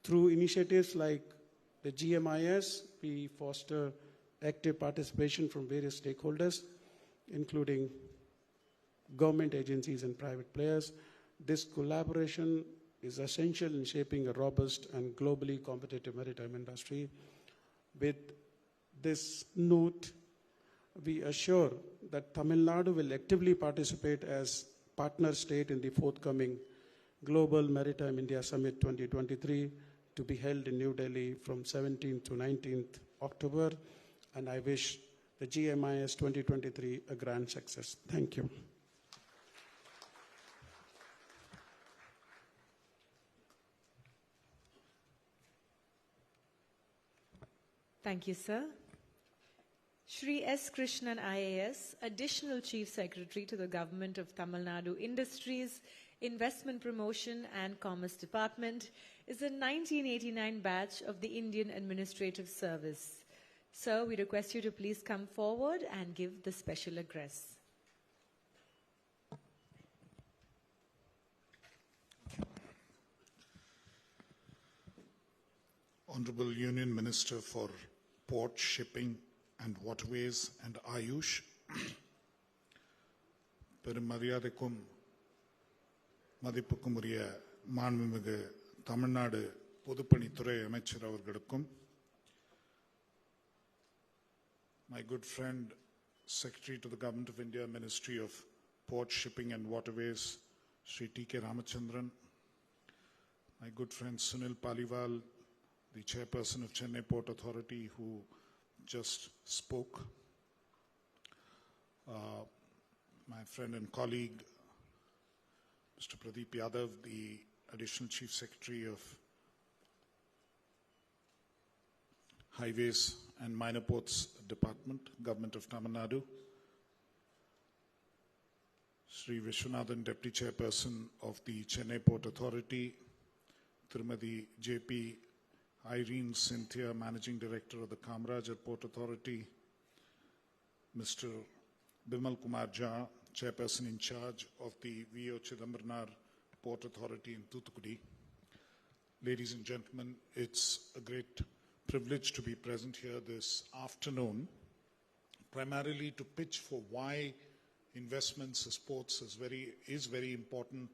Through initiatives like the GMIS, we foster active participation from various stakeholders, including government agencies and private players. This collaboration is essential in shaping a robust and globally competitive maritime industry. With this note, we assure that Tamil Nadu will actively participate as partner state in the forthcoming Global Maritime India Summit 2023 to be held in New Delhi from 17th to 19th October. And I wish the GMIS 2023 a grand success. Thank you. Thank you, sir. Shri S. Krishnan IAS, Additional Chief Secretary to the Government of Tamil Nadu Industries, Investment Promotion and Commerce Department, is a 1989 batch of the Indian Administrative Service. Sir, we request you to please come forward and give the special address. Honorable Union Minister for Port, Shipping and Waterways and Ayush, பெருமரியாதைக்கும் மதிப்புக்கும் உரிய மாண்புமிகு தமிழ்நாடு பொதுப்பணித்துறை அமைச்சர் அவர்களுக்கும், my good friend, Secretary to the Government of India, Ministry of Port, Shipping and Waterways, Shri T.K. Ramachandran, my good friend Sunil Paliwal, the chairperson of Chennai Port Authority, who just spoke, my friend and colleague, Mr. Pradeep Yadav, the Additional Chief Secretary of Highways and Minor Ports Department, Government of Tamil Nadu, Sri Vishwanathan, Deputy Chairperson of the Chennai Port Authority, Tirumadi J.P. Irene Cynthia, Managing Director of the Kamarajar Port Authority, Mr. Bimal Kumar Jha, Chairperson in charge of the V.O. Chidambaram Port Authority in Thoothukudi. Ladies and gentlemen, it's a great privilege to be present here this afternoon, primarily to pitch for why investments in sports is very important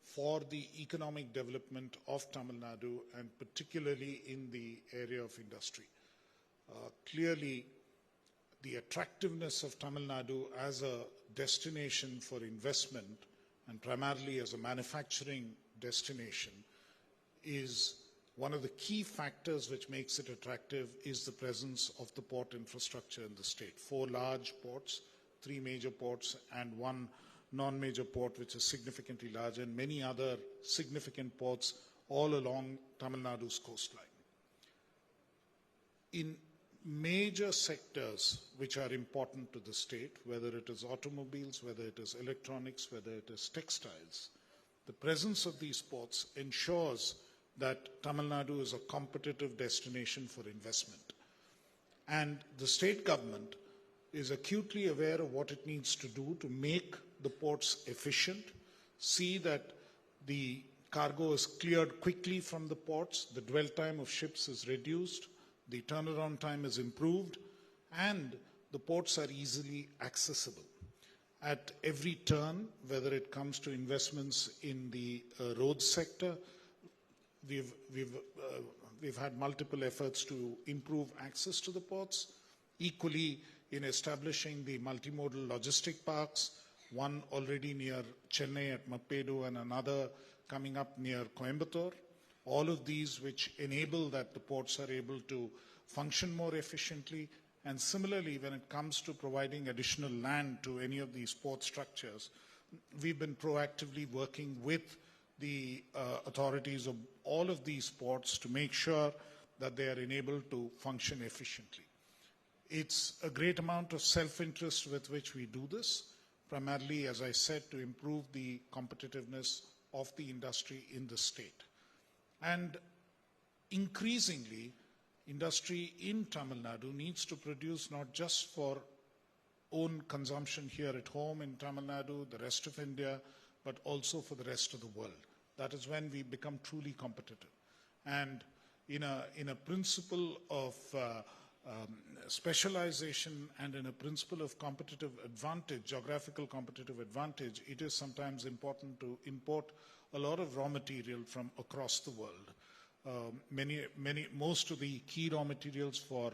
for the economic development of Tamil Nadu and particularly in the area of industry. Clearly, the attractiveness of Tamil Nadu as a destination for investment and primarily as a manufacturing destination is one of the key factors which makes it attractive is the presence of the port infrastructure in the state. 4 large ports, 3 major ports and 1 non-major port which is significantly larger, and many other significant ports all along Tamil Nadu's coastline. In major sectors which are important to the state, whether it is automobiles, whether it is electronics, whether it is textiles, the presence of these ports ensures that Tamil Nadu is a competitive destination for investment. And the state government is acutely aware of what it needs to do to make the ports efficient, see that the cargo is cleared quickly from the ports, the dwell time of ships is reduced, the turnaround time is improved, and the ports are easily accessible. At every turn, whether it comes to investments in the road sector, we've had multiple efforts to improve access to the ports. Equally, in establishing the multimodal logistic parks, one already near Chennai at Mappedu and another coming up near Coimbatore. All of these which enable that the ports are able to function more efficiently. And similarly, when it comes to providing additional land to any of these port structures, we've been proactively working with the authorities of all of these ports to make sure that they are enabled to function efficiently. It's a great amount of self-interest with which we do this, primarily, as I said, to improve the competitiveness of the industry in the state. And increasingly, industry in Tamil Nadu needs to produce not just for own consumption here at home in Tamil Nadu, the rest of India, but also for the rest of the world. That is when we become truly competitive. And in a principle of specialization and in a principle of competitive advantage, geographical competitive advantage, it is sometimes important to import a lot of raw material from across the world. Most of the key raw materials for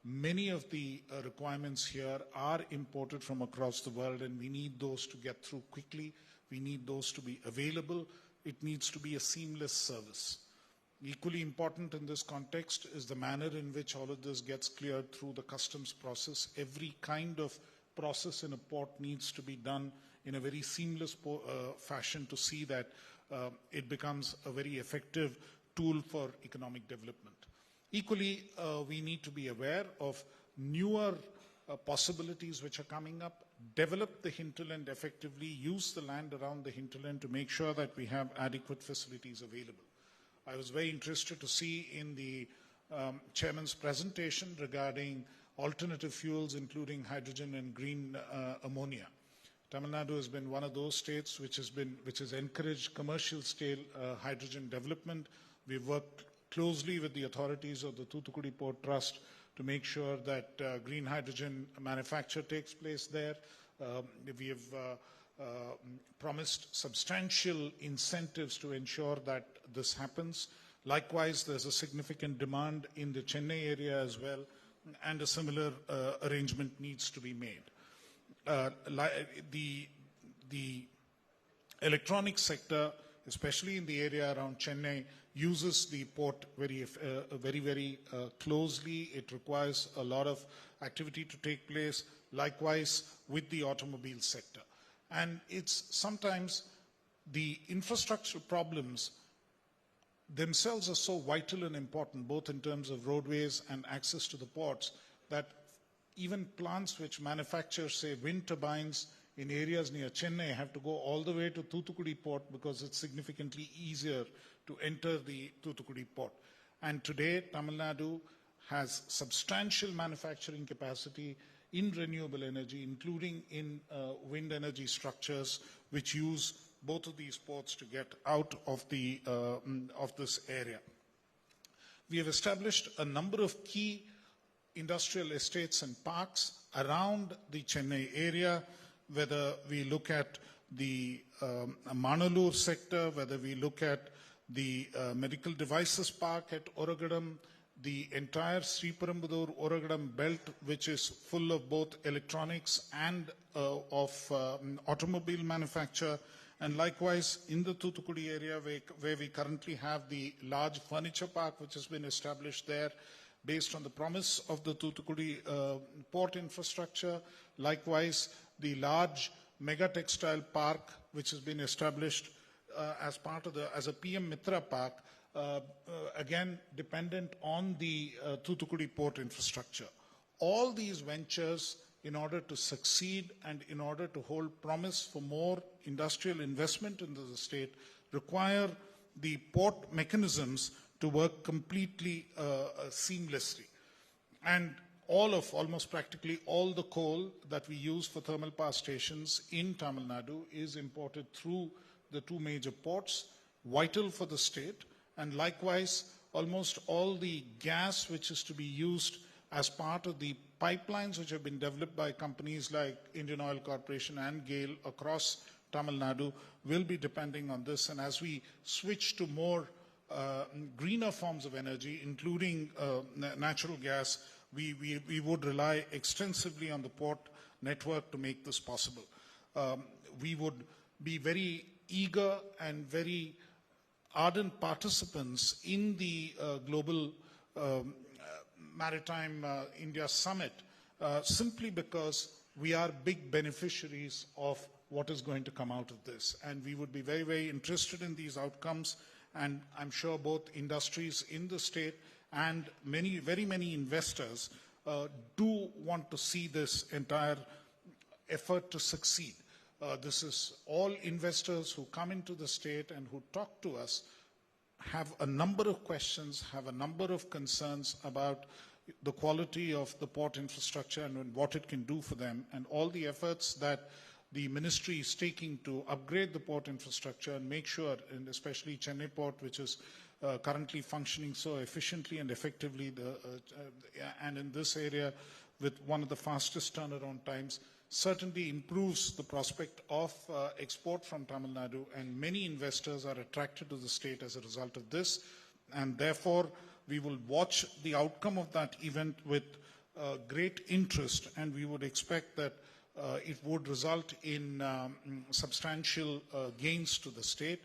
many of the requirements here are imported from across the world, and we need those to get through quickly. We need those to be available. It needs to be a seamless service. Equally important in this context is the manner in which all of this gets cleared through the customs process. Every kind of process in a port needs to be done in a very seamless fashion to see that it becomes a very effective tool for economic development. Equally, we need to be aware of newer possibilities which are coming up, develop the hinterland effectively, use the land around the hinterland to make sure that we have adequate facilities available. I was very interested to see in the chairman's presentation regarding alternative fuels, including hydrogen and green ammonia. Tamil Nadu has been one of those states which has encouraged commercial scale hydrogen development. We've worked closely with the authorities of the Thoothukudi Port Trust to make sure that green hydrogen manufacture takes place there. We have promised substantial incentives to ensure that this happens. Likewise, there's a significant demand in the Chennai area as well, and a similar arrangement needs to be made. The Electronics sector, especially in the area around Chennai, uses the port very closely. It requires a lot of activity to take place. Likewise with the automobile sector. And it's sometimes the infrastructure problems themselves are so vital and important, both in terms of roadways and access to the ports, that even plants which manufacture, say, wind turbines in areas near Chennai have to go all the way to Thoothukudi port because it's significantly easier to enter the Thoothukudi port. And today, Tamil Nadu has substantial manufacturing capacity in renewable energy, including in wind energy structures, which use both of these ports to get out of this area. We have established a number of key industrial estates and parks around the Chennai area, whether we look at the Manalur sector, whether we look at the medical devices park at Oragadam, the entire Sriperumbudur Oragadam belt, which is full of both electronics and of automobile manufacture, and likewise in the Thoothukudi area where we currently have the large furniture park which has been established there based on the promise of the Thoothukudi port infrastructure. Likewise, the large mega textile park which has been established as a PM Mitra park, again dependent on the Thoothukudi port infrastructure. All these ventures, in order to succeed and in order to hold promise for more industrial investment into the state, require the port mechanisms to work completely seamlessly. And almost practically all the coal that we use for thermal power stations in Tamil Nadu is imported through the two major ports, vital for the state. And likewise, almost all the gas which is to be used as part of the pipelines which have been developed by companies like Indian Oil Corporation and GAIL across Tamil Nadu will be depending on this. And as we switch to more greener forms of energy, including natural gas, we would rely extensively on the port network to make this possible. We would be very eager and very ardent participants in the global Maritime India Summit simply because we are big beneficiaries of what is going to come out of this. And we would be very, very interested in these outcomes. And I'm sure both industries in the state and very many investors do want to see this entire effort to succeed. This is all investors who come into the state and who talk to us have a number of questions, have a number of concerns about the quality of the port infrastructure and what it can do for them, and all the efforts that the ministry is taking to upgrade the port infrastructure and make sure, and especially Chennai port, which is currently functioning so efficiently and effectively, and in this area with one of the fastest turnaround times, certainly improves the prospect of export from Tamil Nadu, and many investors are attracted to the state as a result of this. And therefore, we will watch the outcome of that event with great interest, and we would expect that it would result in substantial gains to the state.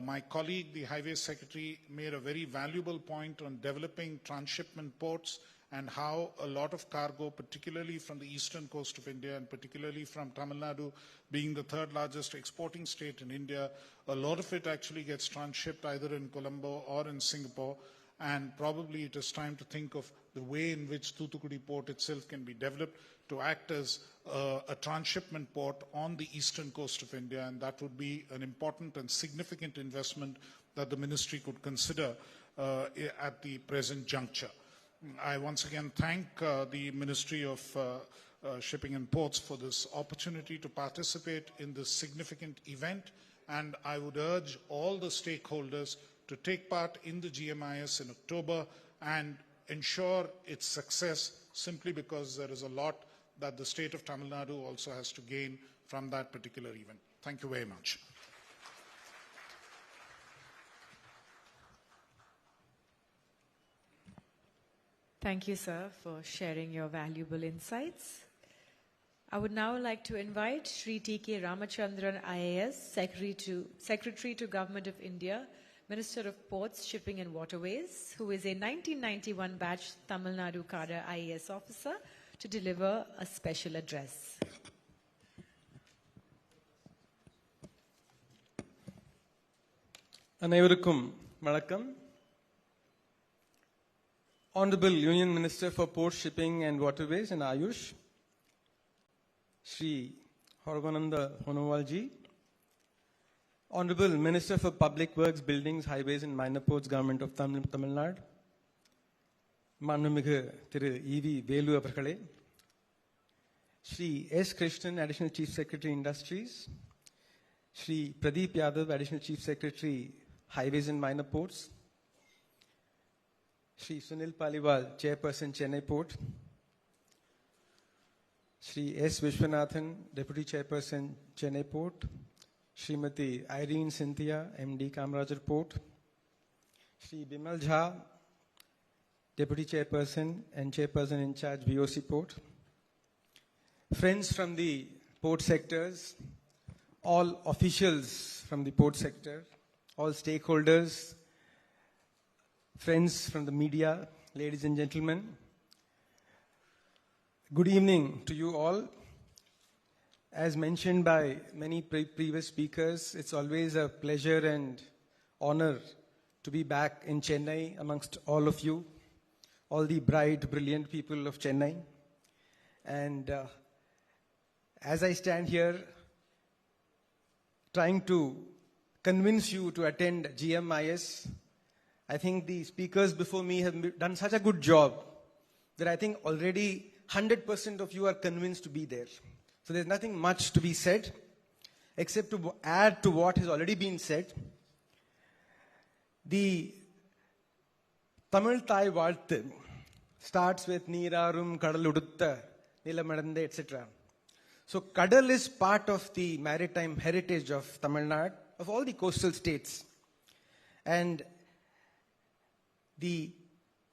My colleague, the Highway Secretary, made a very valuable point on developing transshipment ports and how a lot of cargo, particularly from the eastern coast of India and particularly from Tamil Nadu, being the third largest exporting state in India, a lot of it actually gets transshipped either in Colombo or in Singapore. And probably it is time to think of the way in which Thoothukudi port itself can be developed to act as a transshipment port on the eastern coast of India. And that would be an important and significant investment that the ministry could consider at the present juncture. I once again thank the Ministry of Shipping and Ports for this opportunity to participate in this significant event, and I would urge all the stakeholders to take part in the GMIS in October and ensure its success, simply because there is a lot that the state of Tamil Nadu also has to gain from that particular event. Thank you very much. Thank you, sir, for sharing your valuable insights. I would now like to invite Shri T.K. Ramachandran IAS, Secretary to Government of India, Minister of Ports, Shipping and Waterways, who is a 1991 batch Tamil Nadu cadre IAS officer, to deliver a special address. அனைவருக்கும் வணக்கம். Honorable Union Minister for Port, Shipping and Waterways and Ayush, Shri Horvananda Honowalji, Honorable Minister for Public Works, Buildings, Highways and Minor Ports, Government of Tamil Nadu, Manamigu Thiru E.V. Velu Avarkale, Shri S. Krishnan, Additional Chief Secretary Industries, Shri Pradeep Yadav, Additional Chief Secretary Highways and Minor Ports, Shri Sunil Paliwal, Chairperson Chennai Port, Shri S. Vishwanathan, Deputy Chairperson Chennai Port, Srimati Irene Cynthia, MD Kamarajar Port, Shri Bimal Jha, Deputy Chairperson and Chairperson in charge VOC Port, friends from the port sectors, all officials from the port sector, all stakeholders, friends from the media, ladies and gentlemen, good evening to you all. As mentioned by many previous speakers, it's always a pleasure and honor to be back in Chennai amongst all of you, all the bright, brilliant people of Chennai. And as I stand here trying to convince you to attend GMIS, I think the speakers before me have done such a good job that I think already 100% of you are convinced to be there. So there's nothing much to be said except to add to what has already been said. The Tamil Thai Valthu starts with Neerarum, Kadaludutta, Nilamadande, etc. So Kadal is part of the maritime heritage of Tamil Nadu, of all the coastal states. And the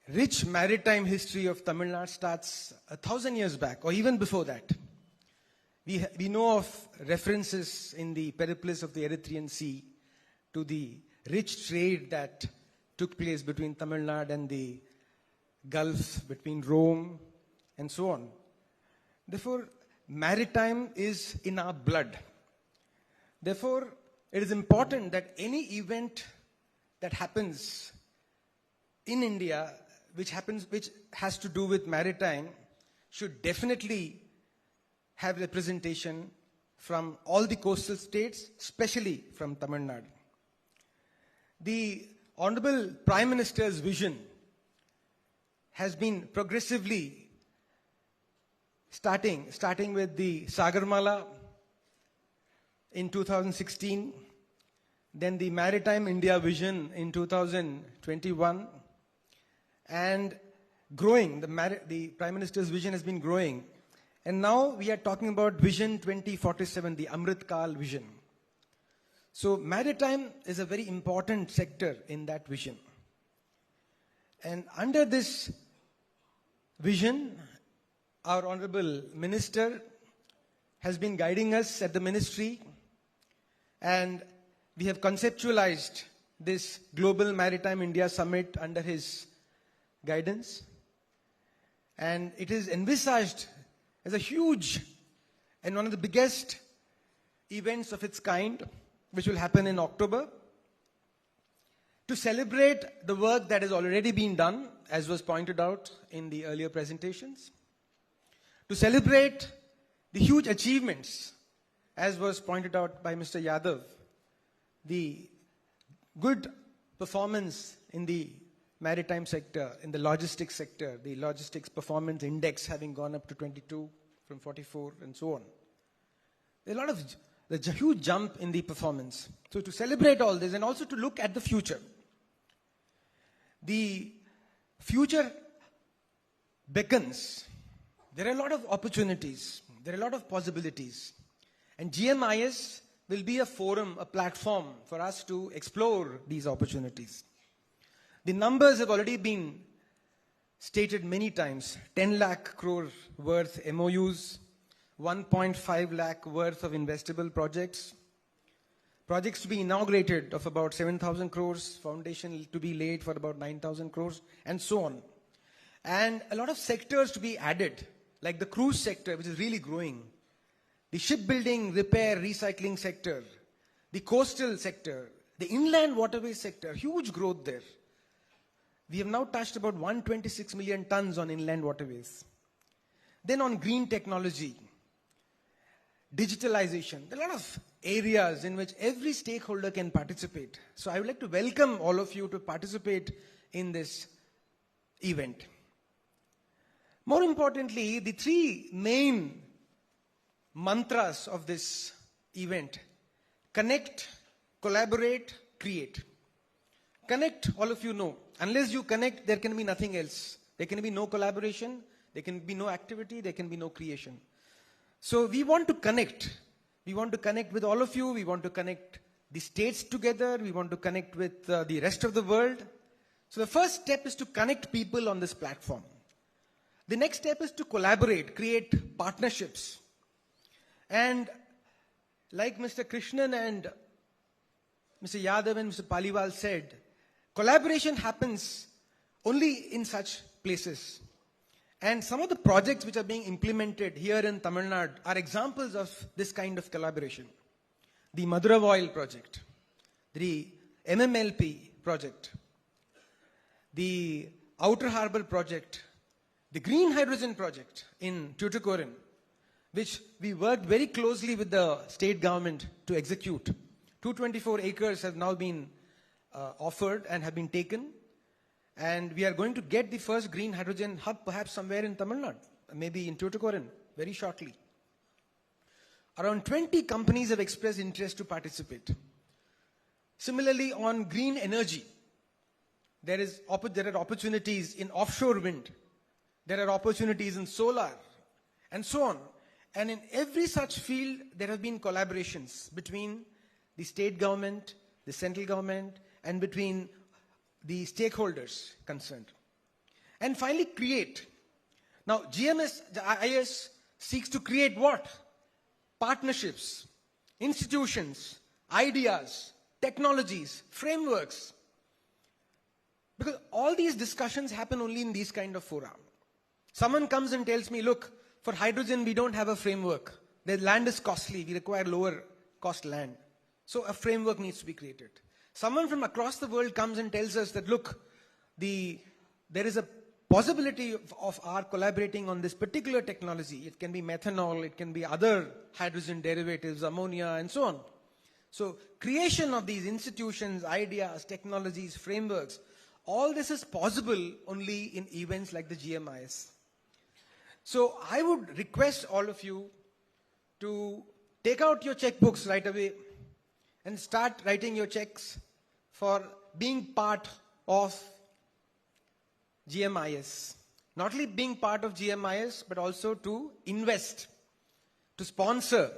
rich maritime history of Tamil Nadu starts 1,000 years back, or even before that. We know of references in the Periplus of the Erythraean Sea to the rich trade that took place between Tamil Nadu and the Gulf, between Rome, and so on. Therefore, maritime is in our blood. Therefore, it is important that any event that happens in India, which has to do with maritime, should definitely have representation from all the coastal states, especially from Tamil Nadu. The Honorable Prime Minister's vision has been progressively starting with the Sagarmala in 2016, then the Maritime India Vision in 2021, and growing. The Prime Minister's vision has been growing. And now we are talking about Vision 2047, the Amrit Kal vision. So maritime is a very important sector in that vision. And under this vision, our Honorable Minister has been guiding us at the Ministry, and we have conceptualized this Global Maritime India Summit under his guidance. And it is envisaged as a huge and one of the biggest events of its kind, which will happen in October, to celebrate the work that has already been done, as was pointed out in the earlier presentations, to celebrate the huge achievements, as was pointed out by Mr. Yadav, the good performance in the maritime sector, in the logistics sector, the logistics performance index having gone up to 22 from 44 and so on. There's a huge jump in the performance. So to celebrate all this and also to look at the future. The future beckons. There are a lot of opportunities. There are a lot of possibilities. And GMIS will be a forum, a platform for us to explore these opportunities. The numbers have already been stated many times. 10 lakh crore worth MOUs, 1.5 lakh worth of investable projects. Projects to be inaugurated of about 7,000 crores, foundation to be laid for about 9,000 crores, and so on. And a lot of sectors to be added, like the cruise sector, which is really growing, the shipbuilding, repair, recycling sector, the coastal sector, the inland waterways sector, huge growth there. We have now touched about 126 million tons on inland waterways. Then on green technology, digitalization, there are a lot of areas in which every stakeholder can participate. So I would like to welcome all of you to participate in this event. More importantly, the three main mantras of this event: connect, collaborate, create. Connect, all of you know. Unless you connect, there can be nothing else. There can be no collaboration, there can be no activity, there can be no creation. So we want to connect. We want to connect with all of you. We want to connect the states together. We want to connect with the rest of the world. So the first step is to connect people on this platform. The next step is to collaborate, create partnerships. And like Mr. Krishnan and Mr. Yadav and Mr. Paliwal said, collaboration happens only in such places. And some of the projects which are being implemented here in Tamil Nadu are examples of this kind of collaboration. The Madura Oil project, the MMLP project, the Outer Harbour project, the Green Hydrogen project in Tuticorin, which we worked very closely with the state government to execute. 224 acres have now been offered and have been taken. And we are going to get the first green hydrogen hub perhaps somewhere in Tamil Nadu, maybe in Tuticorin, very shortly. Around 20 companies have expressed interest to participate. Similarly, on green energy, there are opportunities in offshore wind, there are opportunities in solar, and so on. And in every such field, there have been collaborations between the state government, the central government, and between the stakeholders concerned. And finally, create. Now, GMIS seeks to create what? Partnerships, institutions, ideas, technologies, frameworks. Because all these discussions happen only in these kind of fora. Someone comes and tells me, look, for hydrogen we don't have a framework. The land is costly, we require lower cost land. So a framework needs to be created. Someone from across the world comes and tells us that, look, there is a possibility of our collaborating on this particular technology. It can be methanol, it can be other hydrogen derivatives, ammonia, and so on. So creation of these institutions, ideas, technologies, frameworks, all this is possible only in events like the GMIS. So I would request all of you to take out your checkbooks right away and start writing your checks for being part of GMIS. Not only being part of GMIS, but also to invest, to sponsor,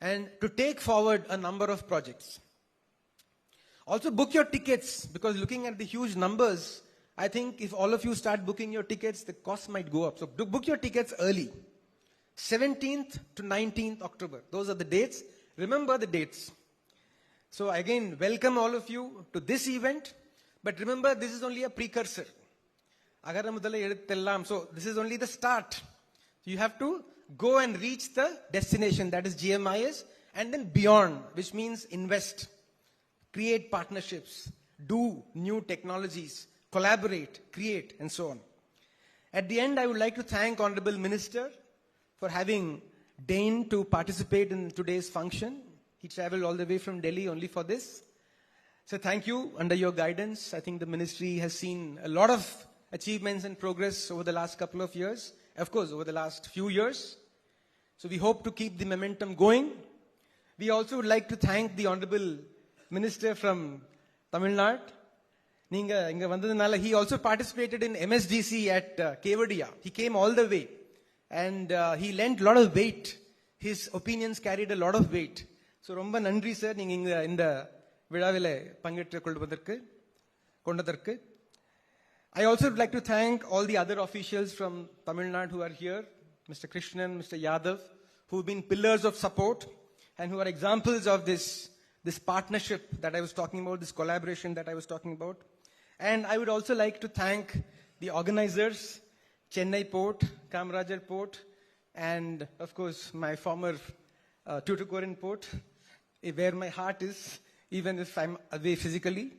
and to take forward a number of projects. Also book your tickets, because looking at the huge numbers, I think if all of you start booking your tickets, the cost might go up. So book your tickets early. 17th to 19th October. Those are the dates. Remember the dates. So again, welcome all of you to this event. But remember, this is only a precursor. So this is only the start. You have to go and reach the destination, that is GMIS, and then beyond, which means invest, create partnerships, do new technologies, collaborate, create, and so on. At the end, I would like to thank Honorable Minister for having deigned to participate in today's function. He traveled all the way from Delhi only for this. So thank you. Under your guidance, I think the ministry has seen a lot of achievements and progress over the last couple of years. Of course, over the last few years. So we hope to keep the momentum going. We also would like to thank the Honorable Minister from Tamil Nadu. He also participated in MSDC at Kevadia. He came all the way. And he lent a lot of weight. His opinions carried a lot of weight. So, Romba Nandri sir, neenga inda vidavile pangittu kondadarku. I also would like to thank all the other officials from Tamil Nadu who are here. Mr. Krishnan, Mr. Yadav, who've been pillars of support and who are examples of this partnership that I was talking about, this collaboration that I was talking about. And I would also like to thank the organizers, Chennai Port, Kamarajar Port, and of course my former Tuticorin Port, where my heart is, even if I'm away physically.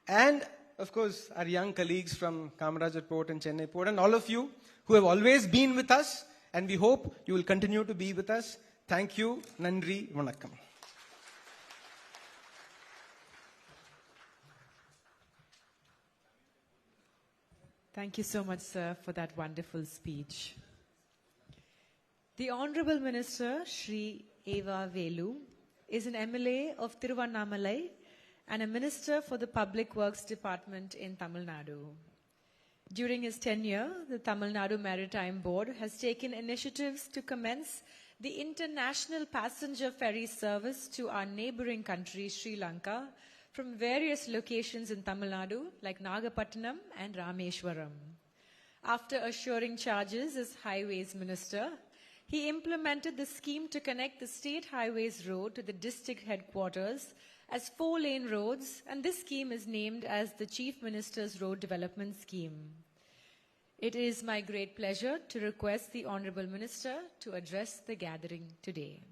And of course our young colleagues from Kamarajar Port and Chennai Port, and all of you who have always been with us, and we hope you will continue to be with us. Thank you. Nandri Vanakkam. Thank you so much, sir, for that wonderful speech. The Honorable Minister, Shri Eva Velu, is an MLA of Tiruvannamalai and a Minister for the Public Works Department in Tamil Nadu. During his tenure, the Tamil Nadu Maritime Board has taken initiatives to commence the international passenger ferry service to our neighboring country, Sri Lanka, from various locations in Tamil Nadu like Nagapattinam and Rameshwaram. After assuring charges as Highways Minister, he implemented the scheme to connect the State Highways Road to the district headquarters as 4-lane roads, and this scheme is named as the Chief Minister's Road Development Scheme. It is my great pleasure to request the Honorable Minister to address the gathering today.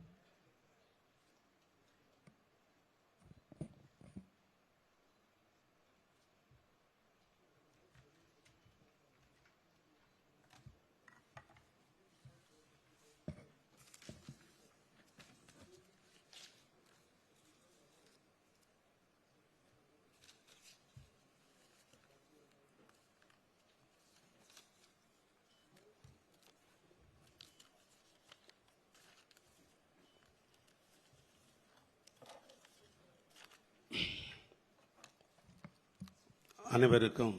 அனைவருக்கும்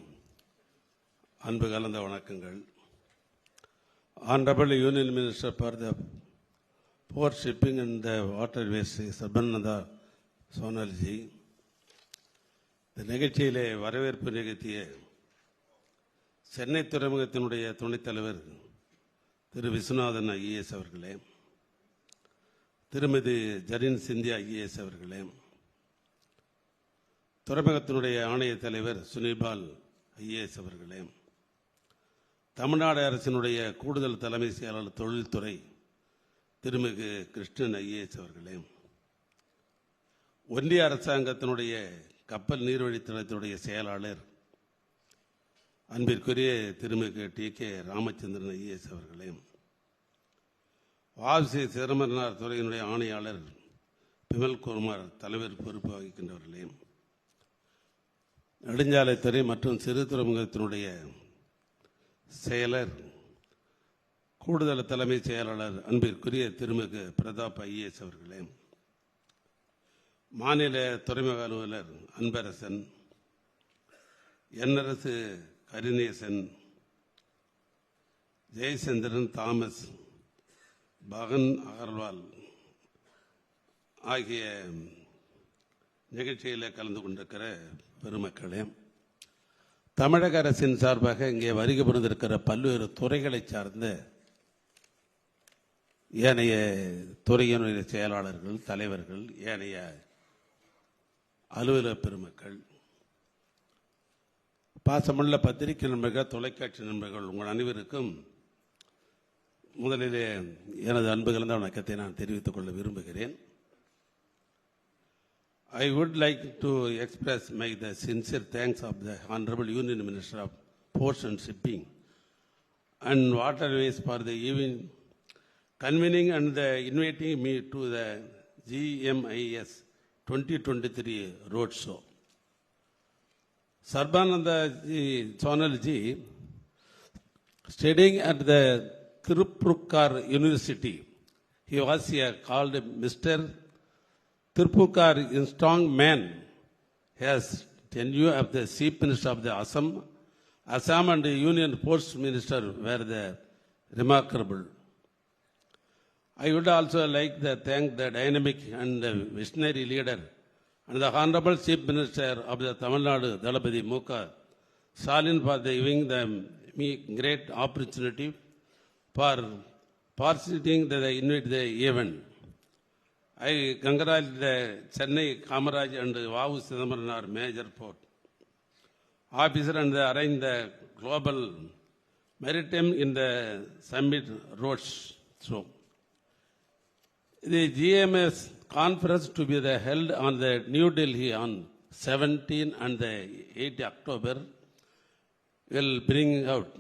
அன்பு கலந்த வணக்கங்கள். Honorable Union Minister for the Port Shipping and the Waterways, Sarbananda Sonalji, இந்த நிகழ்ச்சியிலே வரவேற்பு நிகழ்த்திய சென்னை துறைமுகத்தினுடைய துணைத் தலைவர் திரு விஸ்வநாதன் ஐஏஎஸ் அவர்களே, திருமதி ஜரின் சிந்தியா ஐஏஎஸ் அவர்களே, துறைமுகத்தினுடைய ஆணைய தலைவர் சுனில்பால் ஐஏஎஸ் அவர்களே, தமிழ்நாடு அரசினுடைய கூடுதல் தலைமை செயலாளர் தொழில்துறை திருமிகு கிருஷ்ணன் ஐஏஎஸ் அவர்களே, ஒன்றிய அரசாங்கத்தினுடைய கப்பல் நீர்வழித்தளத்தினுடைய செயலாளர் அன்பிற்குரிய திருமிகு டி.கே. ராமச்சந்திரன் ஐஏஎஸ் அவர்களே, வாசி சிரமனார் துறையினுடைய ஆணையாளர் பிமல் குமார் தலைவர் பொறுப்பு வகிக்கின்றவர்களே, நெடுஞ்சாலைத்துறை மற்றும் சிறு துறைமுகத்தினுடைய செயலர் கூடுதல் தலைமை செயலாளர் அன்பிற்குரிய திருமிகு பிரதாப் ஐஏஎஸ் அவர்களே, மாநில துறைமுக அலுவலர் அன்பரசன், என்ஆர்எஸ் கருணேசன், ஜெயச்சந்திரன், தாமஸ், பகன் அகர்வால் ஆகிய நிகழ்ச்சியில் கலந்து கொண்டிருக்கிற பெருமக்களே, தமிழக அரசின் சார்பாக இங்கே வருகை புரிந்திருக்கிற பல்வேறு துறைகளை சார்ந்த ஏனைய துறையினுடைய செயலாளர்கள், தலைவர்கள், ஏனைய அலுவலக பெருமக்கள், பாசமுள்ள பத்திரிகை நண்பர்கள், தொலைக்காட்சி நண்பர்கள், உங்கள் அனைவருக்கும் முதலிலே எனது அன்பு கலந்த வணக்கத்தை நான் தெரிவித்துக் கொள்ள விரும்புகிறேன். I would like to express the sincere thanks of the Honorable Union Minister of Ports and Shipping and Waterways for the even convening and inviting me to the GMIS 2023 road show. Sarbananda Sonalji, studying at the Tirupurkar University, he was called Mr. Tirupurkar, a strong man, has tenure of the Chief Minister of the Assam and the Union Ports Minister were the remarkable. I would also like to thank the dynamic and the visionary leader and the Honorable Chief Minister of the Tamil Nadu, Dalapati Mukha Stalin, for giving me great opportunity for participating the invite the event. I congratulate the Chennai Kamaraj and Vavu Chidambaram Major Port officer and arrange the global maritime in the summit road show. The GMS conference to be held on the New Delhi on 17 and the 8 October will bring out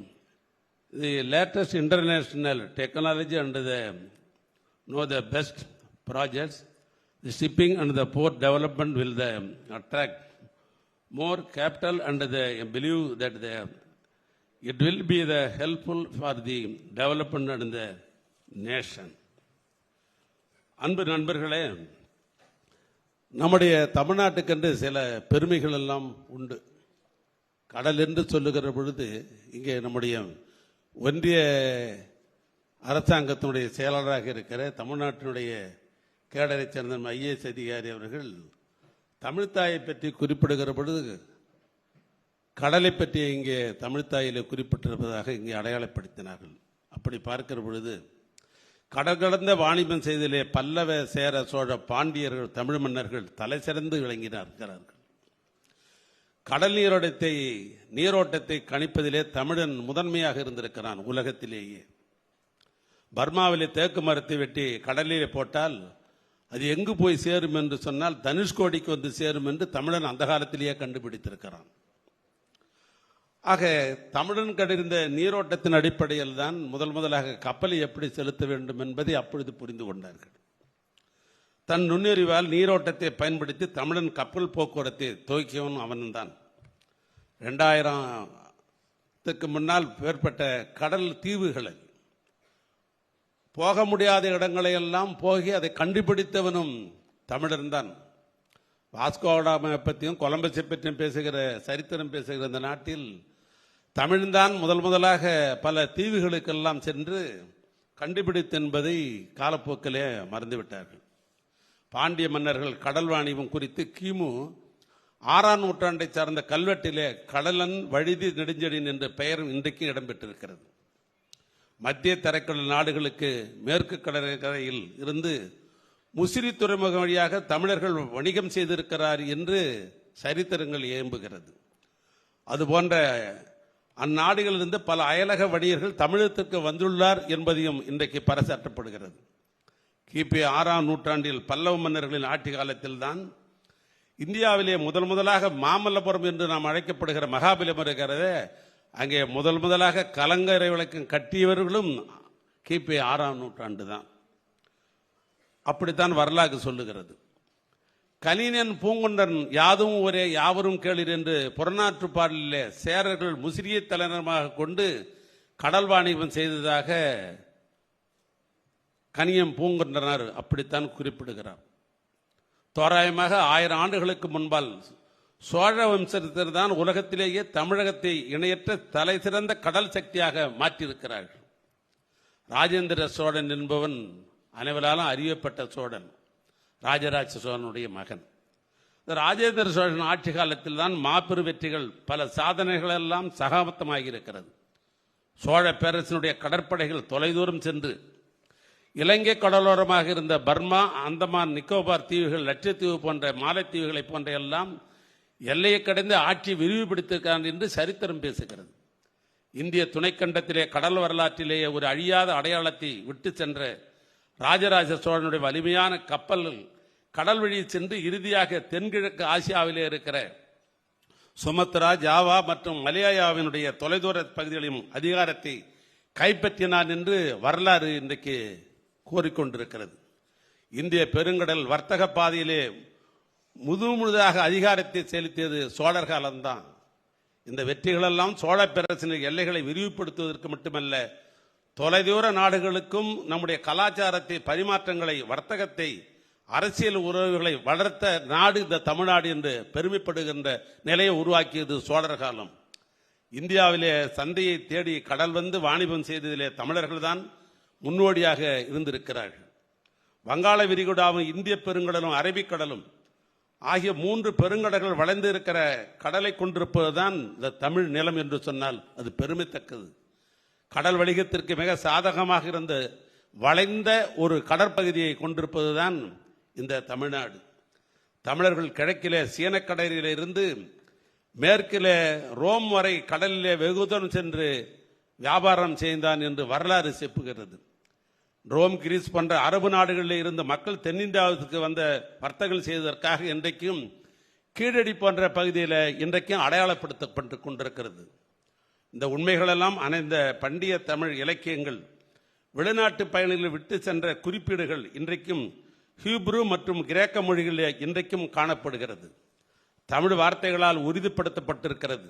the latest international technology and the best projects. The shipping and the port development will attract more capital, and I believe that it will be helpful for the development and the nation. அன்பு நண்பர்களே, நம்முடைய தமிழ்நாட்டுக்கென்று சில பெருமைகள் எல்லாம் உண்டு. கடல் என்று சொல்லுகிற பொழுது இங்கே நம்முடைய ஒன்றிய அரசாங்கத்தினுடைய செயலாளராக இருக்கிற தமிழ்நாட்டினுடைய கேடரை சேர்ந்த ஐஏஎஸ் அதிகாரி அவர்கள் தமிழ்த்தாயை பற்றி குறிப்பிடுகிற பொழுது கடலை பற்றி இங்கே தமிழ்த்தாயிலே குறிப்பிட்டிருப்பதாக இங்கே அடையாளப்படுத்தினார்கள். அப்படி பார்க்கிற பொழுது கடல் கடந்த வாணிபம் செய்ததிலே பல்லவ, சேர, சோழ, பாண்டியர்கள், தமிழ் மன்னர்கள் தலை சிறந்து விளங்கினார்கள். கடல் நீரோட்டத்தை கணிப்பதிலே தமிழன் முதன்மையாக இருந்திருக்கிறான் உலகத்திலேயே. பர்மாவிலே தேக்கு மரத்தை வெட்டி கடலிலே போட்டால் அது எங்கு போய் சேரும் என்று சொன்னால் தனுஷ்கோடிக்கு வந்து சேரும் என்று தமிழன் அந்த காலத்திலேயே கண்டுபிடித்திருக்கிறான். ஆக தமிழன் கடிந்த நீரோட்டத்தின் அடிப்படையில் தான் முதலாக கப்பலை எப்படி செலுத்த வேண்டும் என்பதை அப்பொழுது புரிந்து கொண்டார்கள். தன் நுண்ணறிவால் நீரோட்டத்தை பயன்படுத்தி தமிழன் கப்பல் போக்குவரத்தை துவக்கியவன் அவன்தான். 2000க்கு முன்னால் ஏற்பட்ட கடல் தீவுகளை போக முடியாத இடங்களை எல்லாம் போகி அதை கண்டுபிடித்தவனும் தமிழன் தான். வாஸ்கோடாமை பற்றியும் கொலம்பஸை பற்றியும் பேசுகிற சரித்திரம் பேசுகிற இந்த நாட்டில் தமிழ்தான் முதலாக பல தீவுகளுக்கெல்லாம் சென்று கண்டுபிடித்து என்பதை காலப்போக்கிலே மறந்துவிட்டார்கள். பாண்டிய மன்னர்கள் கடல் வாணிபம் குறித்து கிமு 6ஆம் நூற்றாண்டை சார்ந்த கல்வெட்டிலே கடலன் வழுதி நெடுஞ்செழியன் என்ற பெயரும் இன்றைக்கு இடம்பெற்றிருக்கிறது. மத்திய தரைக்கடல் நாடுகளுக்கு மேற்கு கடற்கரையில் இருந்து முசிறி துறைமுகம் வழியாக தமிழர்கள் வணிகம் செய்திருக்கிறார் என்று சரித்திரங்கள் ஏம்புகிறது. அதுபோன்ற அந்நாடுகளிலிருந்து பல அயலக வணிகர்கள் தமிழகத்திற்கு வந்துள்ளார் என்பதையும் இன்றைக்கு பறைசாற்றப்படுகிறது. கிபி 6ஆம் நூற்றாண்டில் பல்லவ மன்னர்களின் ஆட்சி காலத்தில் தான் இந்தியாவிலே முதலாக மாமல்லபுரம் என்று நாம் அழைக்கப்படுகிற மகாபலிபுரம் இருக்கிறதே, அங்கே முதலாக கலங்கரை விளக்கம் கட்டியவர்களும் கிபி 6ஆம் நூற்றாண்டு தான். அப்படித்தான் வரலாறு சொல்லுகிறது. கலினன் பூங்குன்றன் யாதும் ஒரே யாவரும் கேளீர் என்று புறநாற்று பாடலிலே சேரர்கள் முசிறியை தலைநகரமாக கொண்டு கடல் வாணிபம் செய்ததாக கனியம் பூங்குன்றனர் அப்படித்தான் குறிப்பிடுகிறார். தோராயமாக 1000 ஆண்டுகளுக்கு முன்பால் சோழ வம்சத்தினர் தான் உலகத்திலேயே தமிழகத்தை இணையற்ற தலை சிறந்த கடல் சக்தியாக மாற்றியிருக்கிறார்கள். ராஜேந்திர சோழன் என்பவன் அனைவராலும் அறியப்பட்ட சோழன், ராஜராஜ சோழனுடைய மகன். ராஜேந்திர சோழன் ஆட்சி காலத்தில் தான் மாபெரும் வெற்றிகள், பல சாதனைகள் எல்லாம் சகாமத்தமாகி இருக்கிறது. சோழ பேரரசினுடைய கடற்படைகள் தொலைதூரம் சென்று இலங்கை கடலோரமாக இருந்த பர்மா, அந்தமான், நிக்கோபார் தீவுகள், லட்சத்தீவு போன்ற மாலைத்தீவுகளை போன்ற எல்லாம் எல்லையை கடந்து ஆட்சி விரிவுபடுத்தியிருக்கிறார் என்று சரித்திரம் பேசுகிறது. இந்திய துணைக்கண்டத்திலே கடல் வரலாற்றிலேயே ஒரு அழியாத அடையாளத்தை விட்டு சென்ற ராஜராஜ சோழனுடைய வலிமையான கப்பல்கள் கடல் வழி சென்று இறுதியாக தென்கிழக்கு ஆசியாவிலே இருக்கிற சுமத்ரா, ஜாவா மற்றும் மலேயாவினுடைய தொலைதூர பகுதிகளையும் அதிகாரத்தை கைப்பற்றினான் என்று வரலாறு இன்றைக்கு கோரிக்கொண்டிருக்கிறது. இந்திய பெருங்கடல் வர்த்தக பாதையிலே முழுதாக அதிகாரத்தை செலுத்தியது சோழர் காலம்தான். இந்த வெற்றிகளெல்லாம் சோழ பேரரசின் எல்லைகளை விரிவுபடுத்துவதற்கு மட்டுமல்ல, தொலைதூர நாடுகளுக்கும் நம்முடைய கலாச்சாரத்தை, பரிமாற்றங்களை, வர்த்தகத்தை, அரசியல் உறவுகளை வளர்த்த நாடு இந்த தமிழ்நாடு என்று பெருமைப்படுகின்ற நிலையை உருவாக்கியது சோழர் காலம். இந்தியாவிலே சந்தையை தேடி கடல் வந்து வாணிபம் செய்ததிலே தமிழர்கள் தான் முன்னோடியாக இருந்திருக்கிறார்கள். வங்காள விரிகுடாவும் இந்திய பெருங்கடலும் அரபிக்கடலும் ஆகிய 3 பெருங்கடல்கள் வளைந்து இருக்கிற கடலை கொண்டிருப்பதுதான் இந்த தமிழ் நிலம் என்று சொன்னால் அது பெருமைத்தக்கது. கடல் வணிகத்திற்கு மிக சாதகமாக இருந்த வளைந்த ஒரு கடற்பகுதியை கொண்டிருப்பதுதான் இந்த தமிழ்நாடு. தமிழர்கள் கிழக்கிலே சீனக்கடலில் இருந்து மேற்கிலே ரோம் வரை கடலிலே வெகு தூரம் சென்று வியாபாரம் செய்தான் என்று வரலாறு செப்புகிறது. ரோம், கிரீஸ் போன்ற அரபு நாடுகளில் இருந்த மக்கள் தென்னிந்தியாவுக்கு வந்த வர்த்தகம் செய்வதற்காக இன்றைக்கும் கீழடி போன்ற பகுதியில் இன்றைக்கும் அடையாளப்படுத்தப்பட்டு கொண்டிருக்கிறது. இந்த உண்மைகளெல்லாம் அனைந்த பண்டைய தமிழ் இலக்கியங்கள், வெளிநாட்டு பயணிகள் விட்டு சென்ற குறிப்பீடுகள் இன்றைக்கும் ஹீப்ரு மற்றும் கிரேக்க மொழிகளில் இன்றைக்கும் காணப்படுகிறது. தமிழ் வார்த்தைகளால் உறுதிப்படுத்தப்பட்டிருக்கிறது.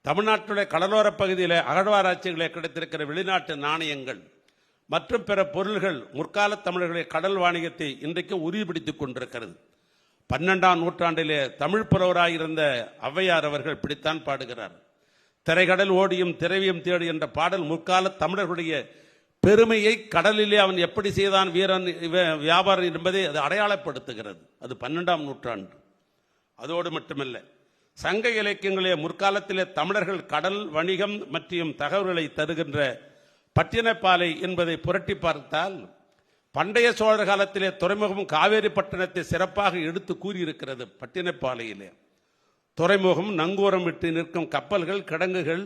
தமிழ்நாட்டுடைய கடலோர பகுதியில் அகழ்வாராய்ச்சிகளே கிடைத்திருக்கிற வெளிநாட்டு நாணயங்கள் மற்றும் பிற பொருள்கள் முற்கால தமிழர்களுடைய கடல் வாணிகத்தை இன்றைக்கும் உறுதிப்படுத்திக் கொண்டிருக்கிறது. 12ஆம் நூற்றாண்டிலே தமிழ் புலவராயிருந்த ஔவையார் அவர்கள் இப்படித்தான் பாடுகிறார். திரைக்கடல் ஓடியும் திரவியம் தேடு என்ற பாடல் முற்கால தமிழர்களுடைய பெருமையை கடலிலே அவன் எப்படி செய்தான் வீரன் வியாபாரம் என்பதை அது அடையாளப்படுத்துகிறது. அது 12ஆம் நூற்றாண்டு. அதோடு மட்டுமல்ல, சங்க இலக்கியங்களே முற்காலத்திலே தமிழர்கள் கடல் வணிகம் மற்றும் தகவல்களை தருகின்ற பட்டினப்பாலை என்பதை புரட்டி பார்த்தால் பண்டைய சோழர் காலத்திலே துறைமுகம் காவேரி பட்டணத்தை சிறப்பாக எடுத்து கூறியிருக்கிறது. பட்டினப்பாலையிலே துறைமுகம், நங்கூரம் விட்டு நிற்கும் கப்பல்கள், கிடங்குகள்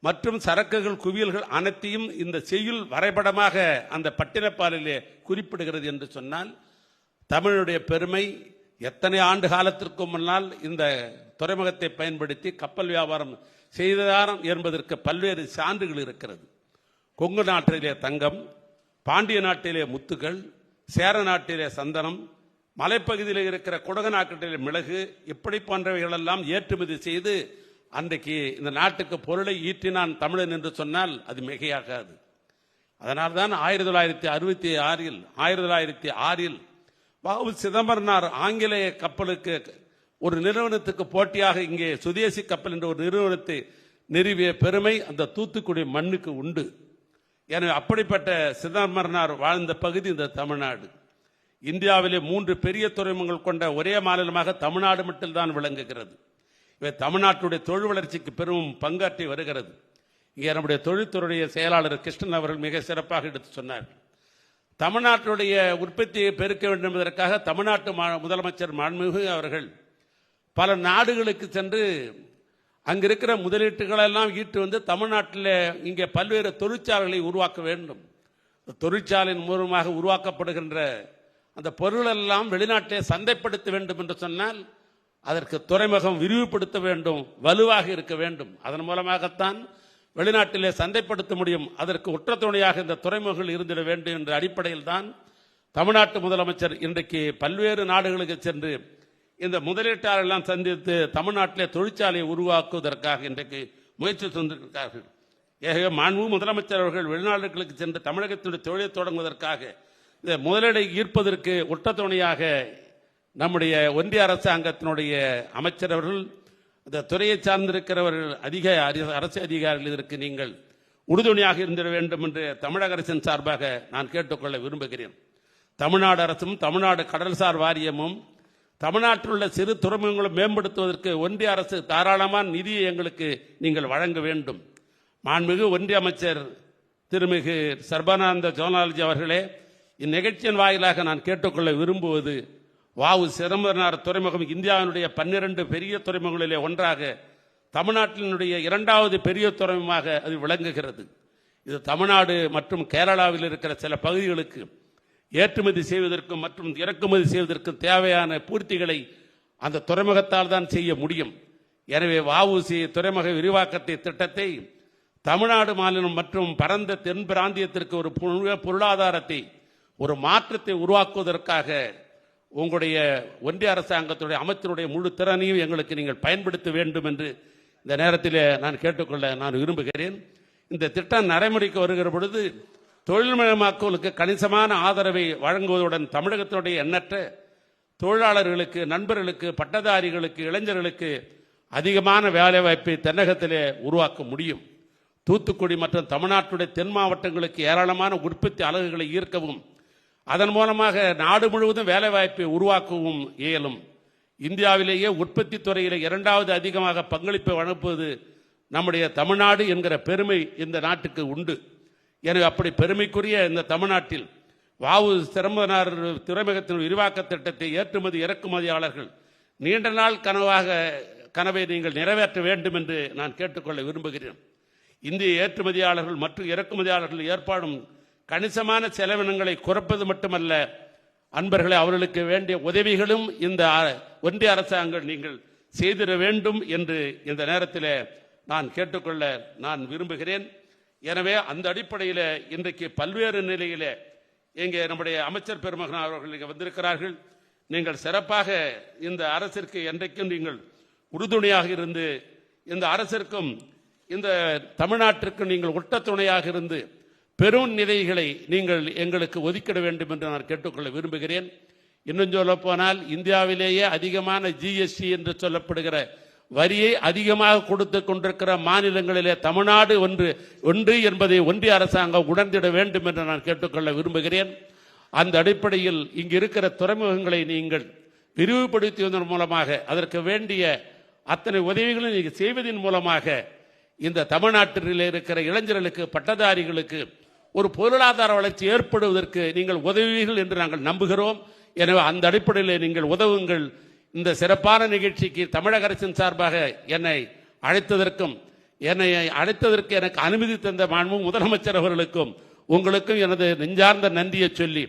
மற்றும் சரக்குகள், குவியல்கள் அனைத்தையும் இந்த செய்யுள் வரைபடமாக அந்த பட்டினப்பாலையிலே குறிப்பிடுகிறது என்று சொன்னால் தமிழுடைய பெருமை எத்தனை ஆண்டு காலத்திற்கு முன்னால் இந்த துறைமுகத்தை பயன்படுத்தி கப்பல் வியாபாரம் செய்தார் என்பதற்கு பல்வேறு சான்றுகள் இருக்கிறது. கொங்கு நாட்டிலே தங்கம், பாண்டிய நாட்டிலே முத்துகள், சேர நாட்டிலே சந்தனம், மலைப்பகுதியில் இருக்கிற குடகு நாட்டிலே மிளகு, இப்படி போன்றவைகளெல்லாம் ஏற்றுமதி செய்து அன்றைக்கு இந்த நாட்டுக்கு பொருளை ஈட்டினான் தமிழன் என்று சொன்னால் அது மிகையாகாது. அதனால்தான் 1966 வாவு சிதம்பரனார் ஆங்கிலேய கப்பலுக்கு ஒரு நிறுவனத்துக்கு போட்டியாக இங்கே சுதேசி கப்பல் என்ற ஒரு நிறுவனத்தை நிறுவிய பெருமை அந்த தூத்துக்குடி மண்ணுக்கு உண்டு. எனவே அப்படிப்பட்ட சிதம்பரனார் வாழ்ந்த பகுதி இந்த தமிழ்நாடு. இந்தியாவிலே 3 பெரிய துறைமுகங்கள் கொண்ட ஒரே மாநிலமாக தமிழ்நாடு மட்டும்தான் விளங்குகிறது. இவை தமிழ்நாட்டுடைய தொழில் வளர்ச்சிக்கு பெரும் பங்காற்றி வருகிறது. இங்கே நம்முடைய தொழில்துறையுடைய செயலாளர் கிருஷ்ணன் அவர்கள் மிக சிறப்பாக எடுத்து சொன்னார். தமிழ்நாட்டுடைய உற்பத்தியை பெருக்க வேண்டும் என்பதற்காக தமிழ்நாட்டு முதலமைச்சர் மாண்புமிகு அவர்கள் பல நாடுகளுக்கு சென்று அங்கிருக்கிற முதலீட்டுகளெல்லாம் ஈட்டு வந்து தமிழ்நாட்டில் இங்கே பல்வேறு தொழிற்சாலைகளை உருவாக்க வேண்டும். தொழிற்சாலையின் மூலமாக உருவாக்கப்படுகின்ற அந்த பொருளெல்லாம் வெளிநாட்டிலே சந்தைப்படுத்த வேண்டும் என்று சொன்னால் அதற்கு துறைமுகம் விரிவுபடுத்த வேண்டும், வலுவாக இருக்க வேண்டும். அதன் மூலமாகத்தான் வெளிநாட்டிலே சந்தைப்படுத்த முடியும். அதற்கு உற்ற துணையாக இந்த துறைமுகங்கள் இருந்திட வேண்டும் என்ற அடிப்படையில் தான் தமிழ்நாட்டு முதலமைச்சர் இன்றைக்கு பல்வேறு நாடுகளுக்கு சென்று இந்த முதலீட்டாளர்களெல்லாம் சந்தித்து தமிழ்நாட்டிலே தொழிற்சாலையை உருவாக்குவதற்காக இன்றைக்கு முயற்சி சென்றிருக்கிறார்கள். மாண்புமிகு முதலமைச்சர் அவர்கள் வெளிநாடுகளுக்கு சென்று தமிழகத்தினுடைய தொழிலை தொடங்குவதற்காக இந்த முதலீடை ஈர்ப்பதற்கு உற்ற துணையாக நம்முடைய ஒன்றிய அரசாங்கத்தினுடைய அமைச்சர் அவர்கள், இந்த துறையை சார்ந்திருக்கிறவர்கள், அதிக அரசு அதிகாரிகள் இதற்கு நீங்கள் உறுதுணையாக இருந்திட வேண்டும் என்று தமிழக அரசின் சார்பாக நான் கேட்டுக்கொள்ள விரும்புகிறேன். தமிழ்நாடு அரசும் தமிழ்நாடு கடல்சார் வாரியமும் தமிழ்நாட்டில் உள்ள சிறு துறைமுகங்களை மேம்படுத்துவதற்கு ஒன்றிய அரசு தாராளமான நிதியை எங்களுக்கு நீங்கள் வழங்க வேண்டும். மாண்புமிகு ஒன்றிய அமைச்சர் திருமிகு சர்பானந்த சோனாலஜி அவர்களே, இந்நிகழ்ச்சியின் வாயிலாக நான் கேட்டுக்கொள்ள விரும்புவது, வாவு சிதம்பரனார் துறைமுகம் இந்தியாவினுடைய 12 பெரிய துறைமுகங்களிலே ஒன்றாக தமிழ்நாட்டினுடைய 2வது பெரிய துறைமுகமாக அது விளங்குகிறது. இது தமிழ்நாடு மற்றும் கேரளாவில் இருக்கிற சில பகுதிகளுக்கு ஏற்றுமதி செய்வதற்கும் மற்றும் இறக்குமதி செய்வதற்கும் தேவையான பூர்த்திகளை அந்த துறைமுகத்தால் தான் செய்ய முடியும். எனவே வஉசி துறைமுக விரிவாக்கத்தை திட்டத்தை தமிழ்நாடு மாநிலம் மற்றும் பரந்த தென் பிராந்தியத்திற்கு ஒரு பொருளாதாரத்தை, ஒரு மாற்றத்தை உருவாக்குவதற்காக உங்களுடைய ஒன்றிய அரசாங்கத்துடைய அமைச்சருடைய முழு திறனையும் எங்களுக்கு நீங்கள் பயன்படுத்த வேண்டும் என்று இந்த நேரத்தில் நான் கேட்டுக்கொள்ள நான் விரும்புகிறேன். இந்த திட்டம் நடைமுறைக்கு வருகிற பொழுது தொழில்மயமாக்கலுக்கு கணிசமான ஆதரவை வழங்குவதுடன் தமிழகத்தினுடைய எண்ணற்ற தொழிலாளர்களுக்கு, நண்பர்களுக்கு, பட்டதாரிகளுக்கு, இளைஞர்களுக்கு அதிகமான வேலை வாய்ப்பை தென்னகத்திலே உருவாக்க முடியும். தூத்துக்குடி மற்றும் தமிழ்நாட்டுடைய தென் மாவட்டங்களுக்கு ஏராளமான உற்பத்தி அலகுகளை ஈர்க்கவும் அதன் மூலமாக நாடு முழுவதும் வேலை வாய்ப்பை உருவாக்கவும் இயலும். இந்தியாவிலேயே உற்பத்தி துறையில் 2வது அதிகமாக பங்களிப்பை வழங்குவது நம்முடைய தமிழ்நாடு என்கிற பெருமை இந்த நாட்டுக்கு உண்டு. எனவே அப்படி பெருமைக்குரிய இந்த தமிழ்நாட்டில் வாவு சிதம்பரனார் துறைமுகத்தின் விரிவாக்க திட்டத்தை ஏற்றுமதி இறக்குமதியாளர்கள் நீண்ட நாள் கனவை நீங்கள் நிறைவேற்ற வேண்டும் என்று நான் கேட்டுக்கொள்ள விரும்புகிறேன். இந்திய ஏற்றுமதியாளர்கள் மற்றும் இறக்குமதியாளர்கள் ஏற்பாடும் கணிசமான செலவினங்களை குறைப்பது மட்டுமல்ல, அன்பர்களை அவர்களுக்கு வேண்டிய உதவிகளும் இந்த ஒன்றிய அரசாங்கம் நீங்கள் செய்திட வேண்டும் என்று இந்த நேரத்தில் நான் கேட்டுக்கொள்ள நான் விரும்புகிறேன். எனவே அந்த அடிப்படையில் இன்றைக்கு பல்வேறு நிலையிலே இங்கே நம்முடைய அமைச்சர் பெருமகன் அவர்கள் இங்கே வந்திருக்கிறார்கள். நீங்கள் சிறப்பாக இந்த அரசிற்கு என்றைக்கும் நீங்கள் உறுதுணையாக இருந்து இந்த அரசிற்கும் இந்த தமிழ்நாட்டிற்கும் நீங்கள் ஒட்ட துணையாக இருந்து பெரும் நிதிகளை நீங்கள் எங்களுக்கு ஒதுக்கிட வேண்டும் என்று நான் கேட்டுக்கொள்ள விரும்புகிறேன். இன்னும் சொல்ல போனால் இந்தியாவிலேயே அதிகமான GST என்று சொல்லப்படுகிற வரியை அதிகமாக கொடுத்து கொண்டிருக்கிற மாநிலங்களிலே தமிழ்நாடு ஒன்று என்பதை ஒன்றிய அரசாங்கம் உணர்ந்திட வேண்டும் என்று நான் கேட்டுக்கொள்ள விரும்புகிறேன். அந்த அடிப்படையில் இங்கு இருக்கிற துறைமுகங்களை நீங்கள் விரிவுபடுத்துவதன் மூலமாக அதற்கு வேண்டிய அத்தனை உதவிகளும் நீங்கள் செய்வதன் மூலமாக இந்த தமிழ்நாட்டில் இருக்கிற இளைஞர்களுக்கு பட்டதாரிகளுக்கு ஒரு பொருளாதார வளர்ச்சி ஏற்படுவதற்கு நீங்கள் உதவுவீர்கள் என்று நாங்கள் நம்புகிறோம். எனவே அந்த அடிப்படையில் நீங்கள் உதவுங்கள். இந்த சிறப்பான நிகழ்ச்சிக்கு தமிழக அரசின் சார்பாக என்னை அழைத்ததற்கு எனக்கு அனுமதி தந்த மாண்பு முதலமைச்சர் அவர்களுக்கும் உங்களுக்கும் எனது நெஞ்சார்ந்த நன்றியை சொல்லி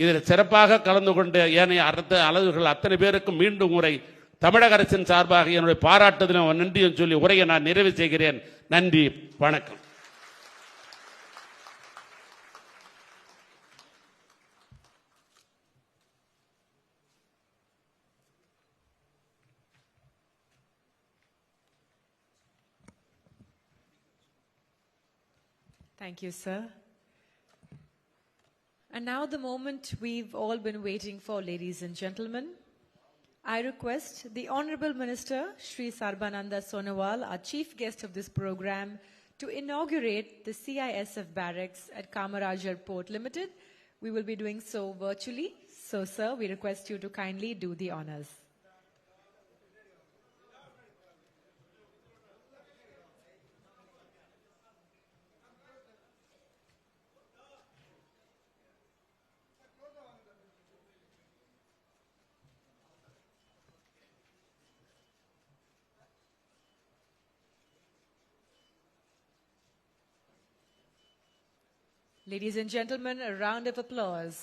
இதில் சிறப்பாக கலந்து கொண்ட ஏனைய அலுவலர்கள் அத்தனை பேருக்கும் மீண்டும் முறை தமிழக அரசின் சார்பாக என்னுடைய பாராட்டுதலும் நன்றியும் சொல்லி உரையை நான் நிறைவு செய்கிறேன். நன்றி, வணக்கம். Thank you, sir. And now the moment we've all been waiting for, ladies and gentlemen. I request the Honorable Minister, Shri Sarbananda Sonowal, our chief guest of this program, to inaugurate the CISF barracks at Kamarajar Port Limited. We will be doing so virtually. So, sir, we request you to kindly do the honors. Ladies and gentlemen, a round of applause.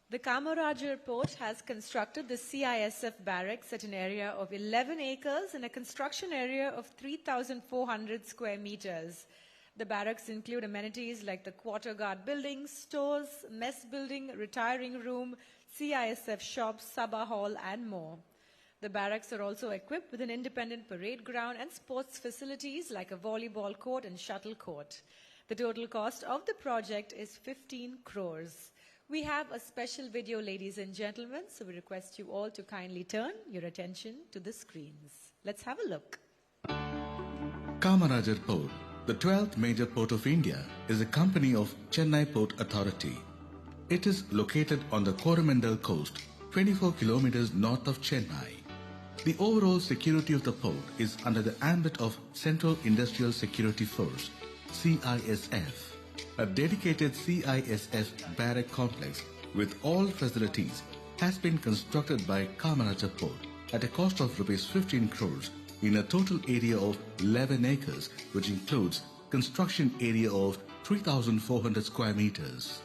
The Kamarajar Port has constructed the CISF barracks at an area of 11 acres and a construction area of 3,400 square meters. The barracks include amenities like the quarter guard building, stores, mess building, retiring room, CISF shops, Sabha hall and more. The barracks are also equipped with an independent parade ground and sports facilities like a volleyball court and shuttle court. The total cost of the project is 15 crores. We have a special video, ladies and gentlemen, so we request you all to kindly turn your attention to the screens. Let's have a look. Kamarajar Port, the 12th major port of India, is a company of Chennai Port Authority. It is located on the Coromandel coast, 24 kilometers north of Chennai. The overall security of the port is under the ambit of Central Industrial Security Force, CISF. A dedicated CISF barrack complex with all facilities has been constructed by Kamarajar Port at a cost of Rs 15 crores in a total area of 11 acres, which includes construction area of 3,400 square meters.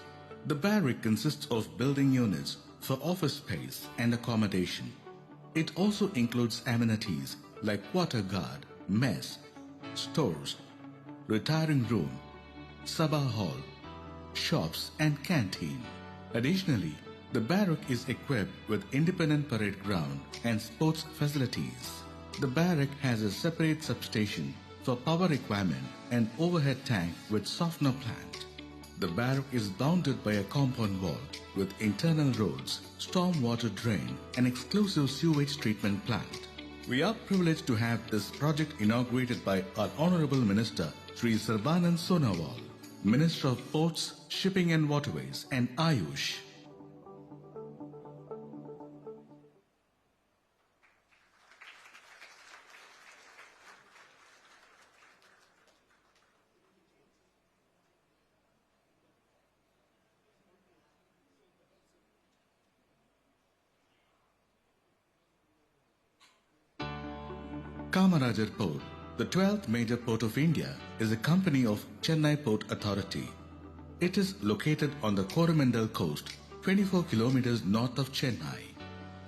The barrack consists of building units for office space and accommodation. It also includes amenities like quarter guard, mess, stores, retiring room, Sabha hall, shops and canteen. Additionally, the barrack is equipped with independent parade ground and sports facilities. The barrack has a separate substation for power requirement and overhead tank with softener plant. The barrack is bounded by a compound wall with internal roads, storm water drain and exclusive sewage treatment plant. We are privileged to have this project inaugurated by our Honorable Minister, Shri Sarbananda Sonowal, Minister of Ports, Shipping and Waterways and Ayush. Kamarajar Port, the 12th major port of India, is a company of Chennai Port Authority. It is located on the Coromandel coast, 24 kilometers north of Chennai.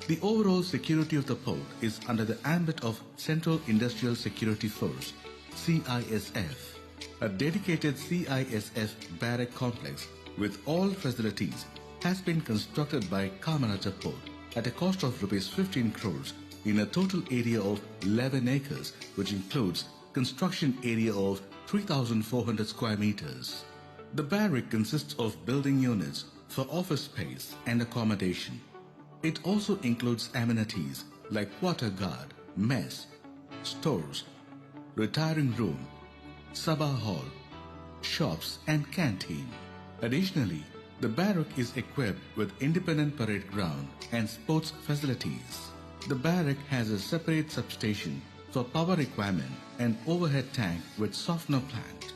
The overall security of the port is under the ambit of Central Industrial Security Force, CISF. A dedicated CISF barrack complex with all facilities has been constructed by Kamarajar Port at a cost of Rs 15 crores in a total area of 11 acres, which includes construction area of 3,400 square meters. The barrack consists of building units for office space and accommodation. It also includes amenities like water guard, mess, stores, retiring room, sabha hall, shops and canteen. Additionally, the barrack is equipped with independent parade ground and sports facilities. The barrack has a separate substation for power requirement and overhead tank with softener plant.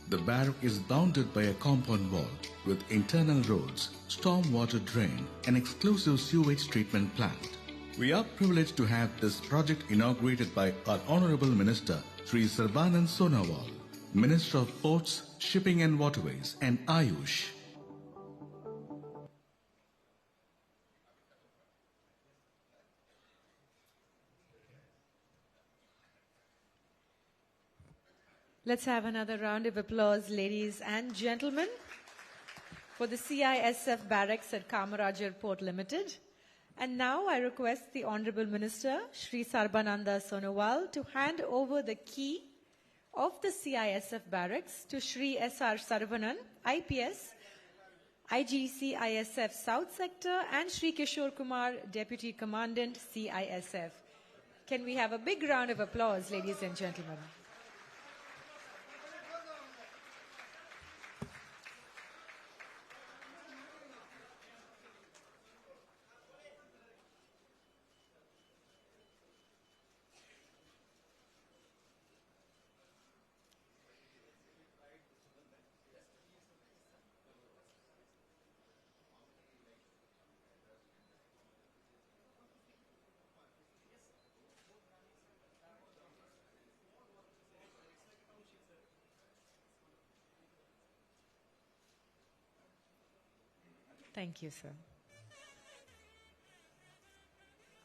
The barrack is bounded by a compound wall with internal roads, storm water drain and exclusive sewage treatment plant. We are privileged to have this project inaugurated by our Honorable Minister Sri Sarbanand Sonowal, Minister of Ports, Shipping and Waterways and Ayush. Let's have another round of applause, ladies and gentlemen, for the CISF barracks at Kamarajar Port Limited. And now I request the Honorable Minister, Shri Sarbananda Sonowal, to hand over the key of the CISF barracks to Shri S.R. Saravanan, IPS, IGC ISF South Sector, and Shri Kishore Kumar, Deputy Commandant, CISF. Can we have a big round of applause, ladies and gentlemen? Thank you, sir.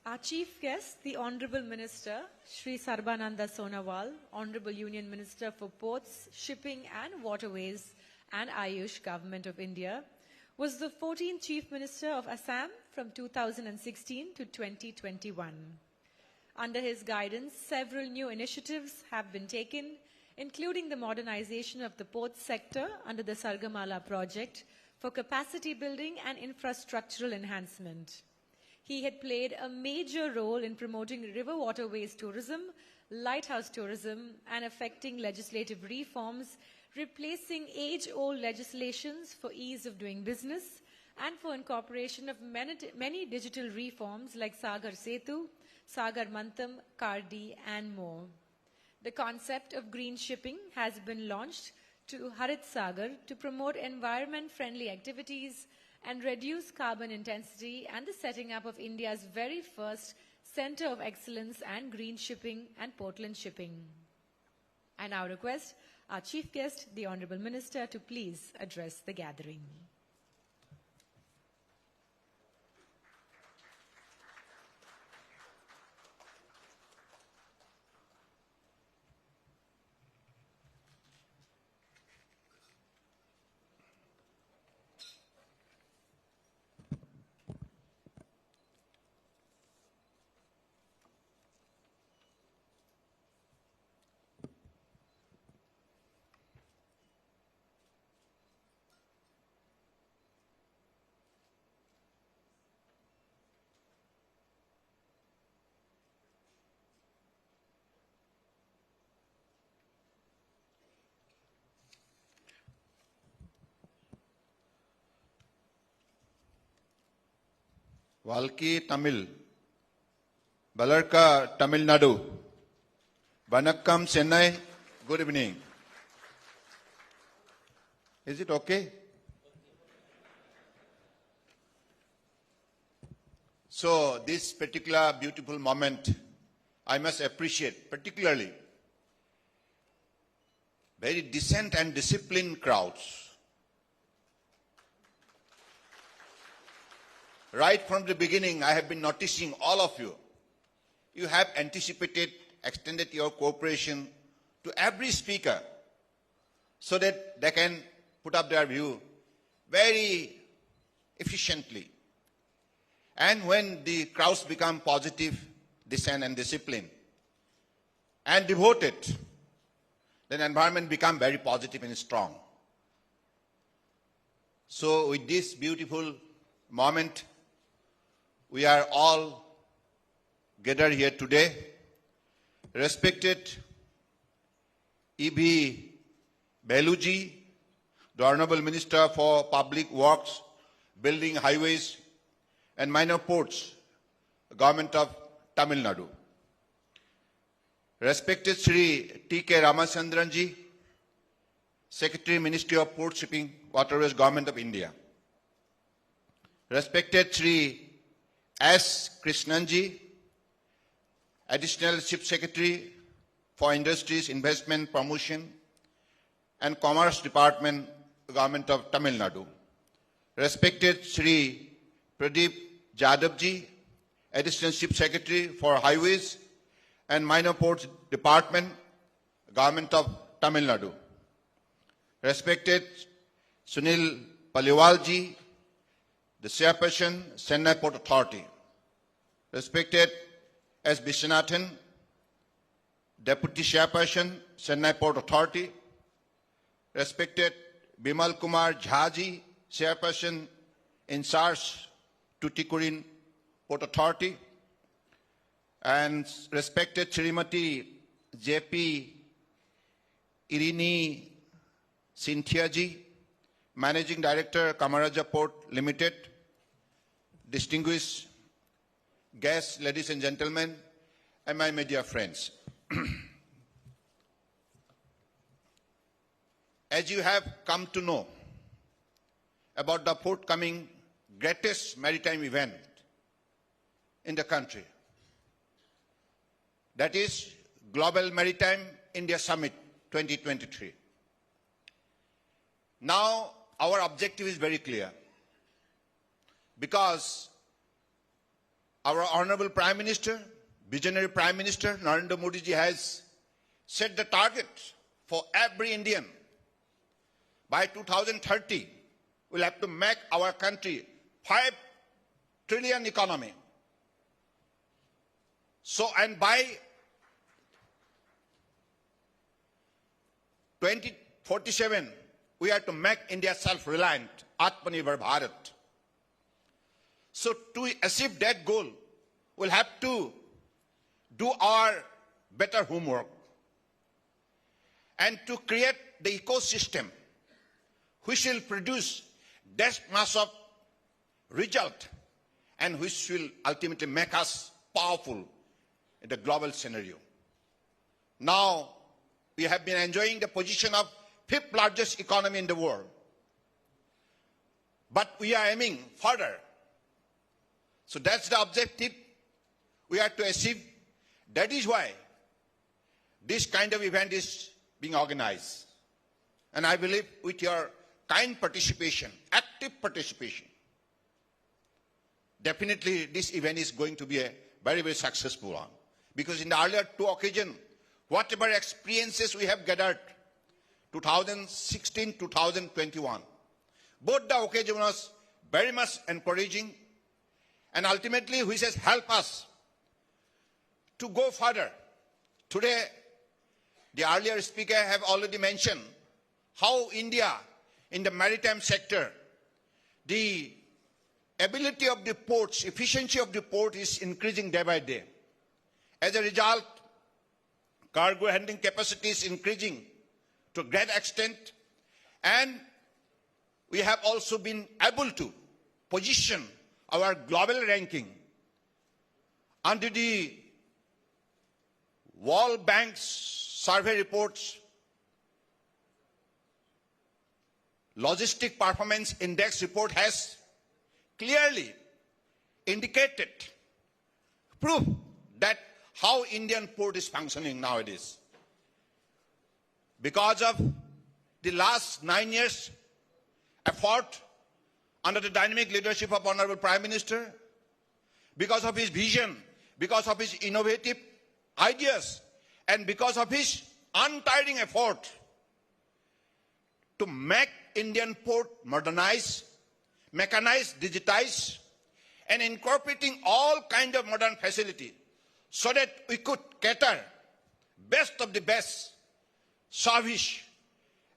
Our chief guest, the Honorable Minister, Shri Sarbananda Sonowal, Honorable Union Minister for Ports, Shipping and Waterways and Ayush, Government of India, was the 14th Chief Minister of Assam from 2016 to 2021. Under his guidance, several new initiatives have been taken, including the modernization of the port sector under the Sargamala project, for capacity building and infrastructural enhancement. He had played a major role in promoting river waterways tourism, lighthouse tourism, and effecting legislative reforms, replacing age-old legislations for ease of doing business and for incorporation of many digital reforms like Sagar Setu, Sagar Mantham, Kardi, and more. The concept of green shipping has been launched to Harit Sagar to promote environment-friendly activities and reduce carbon intensity, and the setting up of India's very first Center of Excellence and Green Shipping and Portland Shipping. I now request our chief guest, the Honorable Minister, to please address the gathering. Valki Tamil, Balarka Tamil Nadu, Vanakkam Chennai, good evening. Is it okay? So this particular beautiful moment, I must appreciate particularly very decent and disciplined crowds. Right from the beginning, I have been noticing all of you. You have anticipated, extended your cooperation to every speaker so that they can put up their view very efficiently. And when the crowds become positive, decent and disciplined and devoted, then environment become very positive and strong. So with this beautiful moment, we are all gathered here today. Respected E.B. Beluji, the Honorable Minister for Public Works, Building, Highways and Minor Ports, Government of Tamil Nadu. Respected Sri T.K. Ramachandranji, Secretary, Ministry of Port Shipping, Waterways, Government of India. Respected Sri S. Krishnanji, Additional Chief Secretary for Industries, Investment, Promotion and Commerce Department, Government of Tamil Nadu. Respected Sri Pradeep Jadavji, Additional Chief Secretary for Highways and Minor Ports Department, Government of Tamil Nadu. Respected Sunil Paliwalji, the Chairperson, Chennai Port Authority. Respected S. Bishanathan, Deputy Chairperson, Chennai Port Authority. Respected Bimal Kumar Jhaji, Chairperson in charge Tuticorin Port Authority. And respected Srimati J.P. Irini Sinthiaji, Managing Director, Kamaraja Port Limited. Distinguished guests, ladies and gentlemen, and my media friends. As you have come to know about the forthcoming greatest maritime event in the country, that is Global Maritime India Summit 2023. Now, our objective is very clear, because our Honorable Prime Minister, visionary Prime Minister Narendra Modi ji has set the target for every Indian. By 2030, we'll have to make our country 5 trillion economy. So, and by 2047, we have to make India self-reliant, Atmanirbhar Bharat. So to achieve that goal, we'll have to do our better homework and to create the ecosystem which will produce that mass of result and which will ultimately make us powerful in the global scenario. Now, we have been enjoying the position of 5th largest economy in the world. But we are aiming further. So that's the objective we have to achieve. That is why this kind of event is being organized. And I believe with your kind participation, active participation, definitely this event is going to be a very, very successful one. Because in the earlier 2 occasions, whatever experiences we have gathered, 2016, 2021, both the occasions was very much encouraging and ultimately which has helped us to go further. Today, the earlier speaker have already mentioned how India in the maritime sector, the ability of the ports, efficiency of the port is increasing day by day. As a result, cargo handling capacity is increasing to a great extent, and we have also been able to position our global ranking under the World Bank's survey reports. Logistic Performance Index report has clearly indicated, proof that how Indian port is functioning nowadays. Because of the last 9 years effort under the dynamic leadership of Honorable Prime Minister, because of his vision, because of his innovative ideas, and because of his untiring effort to make Indian port modernize, mechanize, digitize, and incorporating all kinds of modern facility so that we could cater best of the best service,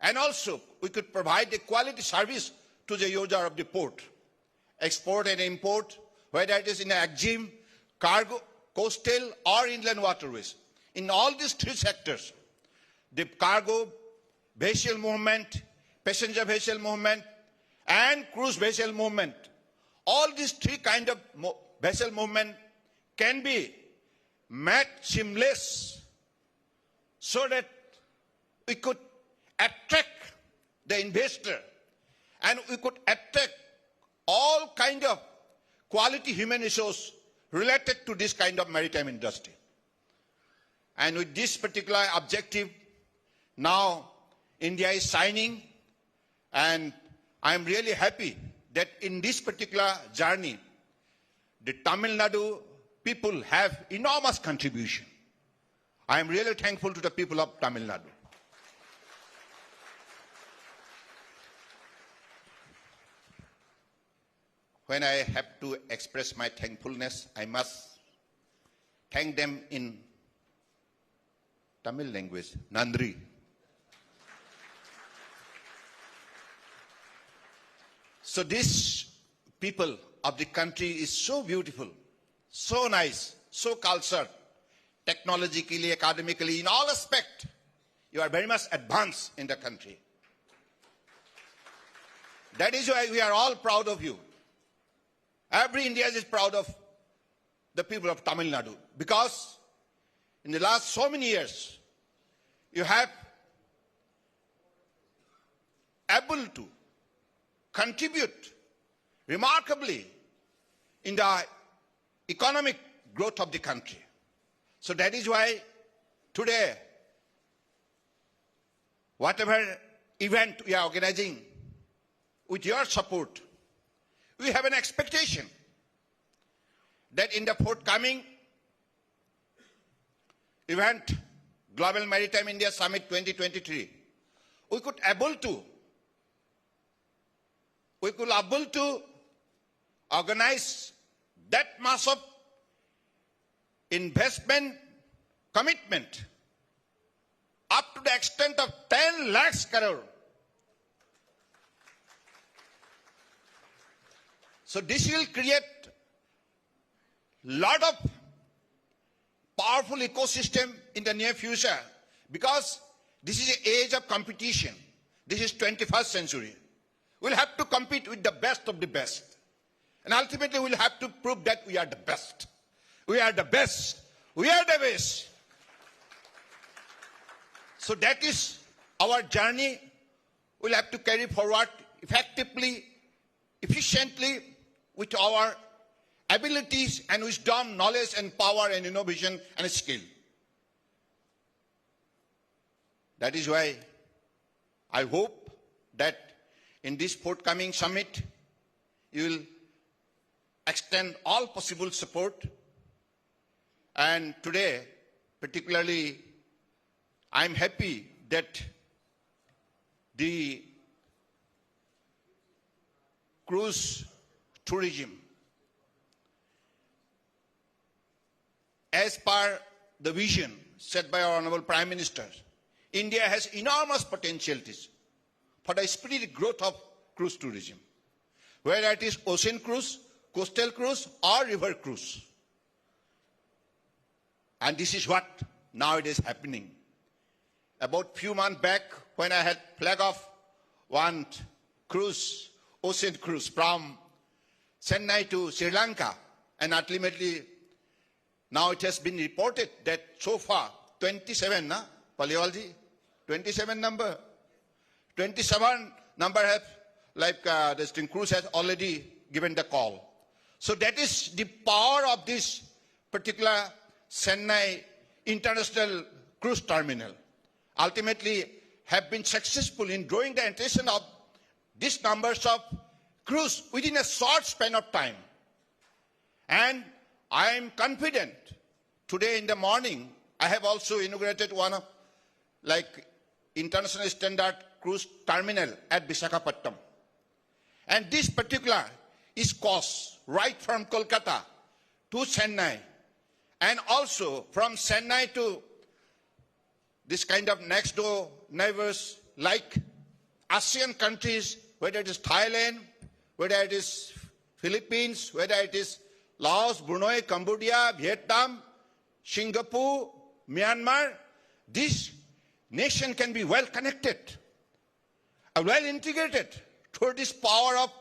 and also we could provide a quality service to the user of the port. Export and import, whether it is in EXIM, cargo, coastal or inland waterways. In all these three sectors, the cargo, vessel movement, passenger vessel movement, and cruise vessel movement, all these three kinds of vessel movement can be made seamless so that we could attract the investor and we could attract all kind of quality human resource related to this kind of maritime industry. And with this particular objective, now India is signing, and I am really happy that in this particular journey, the Tamil Nadu people have enormous contribution. I am really thankful to the people of Tamil Nadu. When I have to express my thankfulness, I must thank them in Tamil language, Nandri. So these people of the country is so beautiful, so nice, so cultured, technologically, academically, in all aspects. You are very much advanced in the country. That is why we are all proud of you. Every Indian is proud of the people of Tamil Nadu, because in the last so many years, you have able to contribute remarkably in the economic growth of the country. So that is why today, whatever event we are organizing, with your support, we have an expectation that in the forthcoming event, Global Maritime India Summit 2023, we could able to organize that mass of investment commitment up to the extent of 10 lakhs crore. So this will create lot of powerful ecosystem in the near future, because this is an age of competition. This is 21st century. We'll have to compete with the best of the best. And ultimately we'll have to prove that we are the best. We are the best. We are the best. So that is our journey. We'll have to carry forward effectively, efficiently, with our abilities and wisdom, knowledge and power and innovation and skill. That is why I hope that in this forthcoming summit, you will extend all possible support. And today, particularly, I am happy that the cruise tourism, as per the vision set by our Honorable Prime Minister, India has enormous potentialities for the speedy growth of cruise tourism, whether it is ocean cruise, coastal cruise or river cruise. And this is what nowadays happening. About few months back, when I had flag off one cruise, ocean cruise from Chennai to Sri Lanka, and ultimately now it has been reported that so far 27, Paliwalji, 27 number have, like this cruise has already given the call. So that is the power of this particular Chennai International Cruise Terminal ultimately have been successful in drawing the attention of these numbers of cruise within a short span of time. And I am confident today in the morning, I have also inaugurated one of international standard cruise terminal at Visakhapatnam. And this particular is cost right from Kolkata to Chennai, and also from Chennai to this kind of next door neighbors like ASEAN countries, whether it is Thailand, whether it is Philippines, whether it is Laos, Brunei, Cambodia, Vietnam, Singapore, Myanmar. This nation can be well connected, well integrated through this power of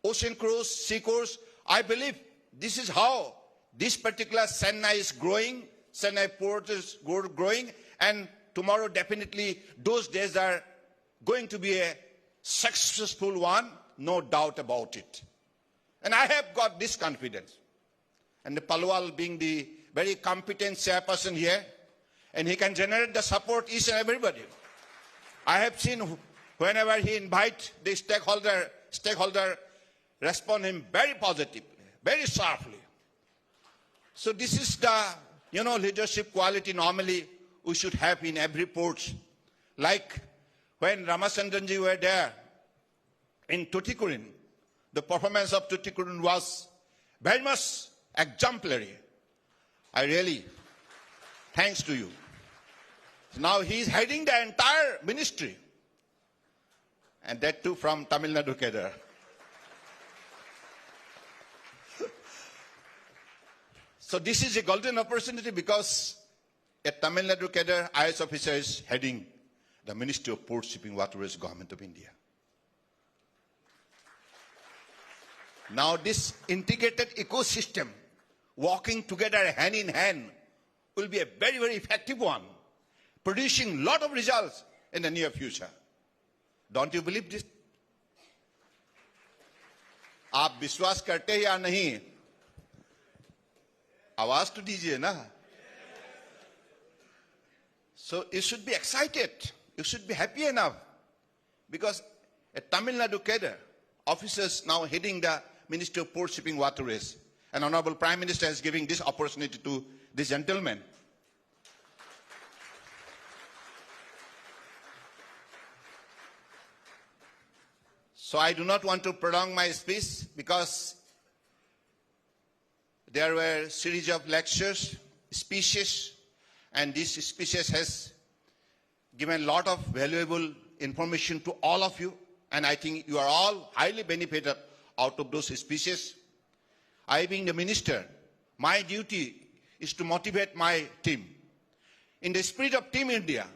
ocean cruise, sea cruise. I believe this is how this particular Chennai is growing, Chennai port is growing, and tomorrow definitely those days are going to be a successful one, no doubt about it. And I have got this confidence. And the Palwal being the very competent chairperson here, and he can generate the support each and everybody. I have seen whenever he invites the stakeholder respond him very positively, very sharply. So this is the, leadership quality normally we should have in every port. Like when Ramachandranji were there in Tuticorin, the performance of Tuticorin was very much exemplary. I really, thanks to you. Now he is heading the entire ministry, and that too from Tamil Nadu cadre. So this is a golden opportunity because a Tamil Nadu cadre IAS officer is heading the Ministry of Port Shipping Waterways, Government of India. Now this integrated ecosystem walking together hand in hand will be a very, very effective one, producing a lot of results in the near future. Don't you believe this? आप विश्वास करते हैं या नहीं? आवाज तो दीजिए ना. So you should be excited. You should be happy enough because a Tamil Nadu cadre officers now heading the Ministry of Port Shipping Waterways, and Honorable Prime Minister is giving this opportunity to this gentleman. So I do not want to prolong my speech because there were a series of lectures, speeches, and this speeches has given a lot of valuable information to all of you, and I think you are all highly benefited out of those speeches. I being the minister, my duty is to motivate my team. In the spirit of Team India,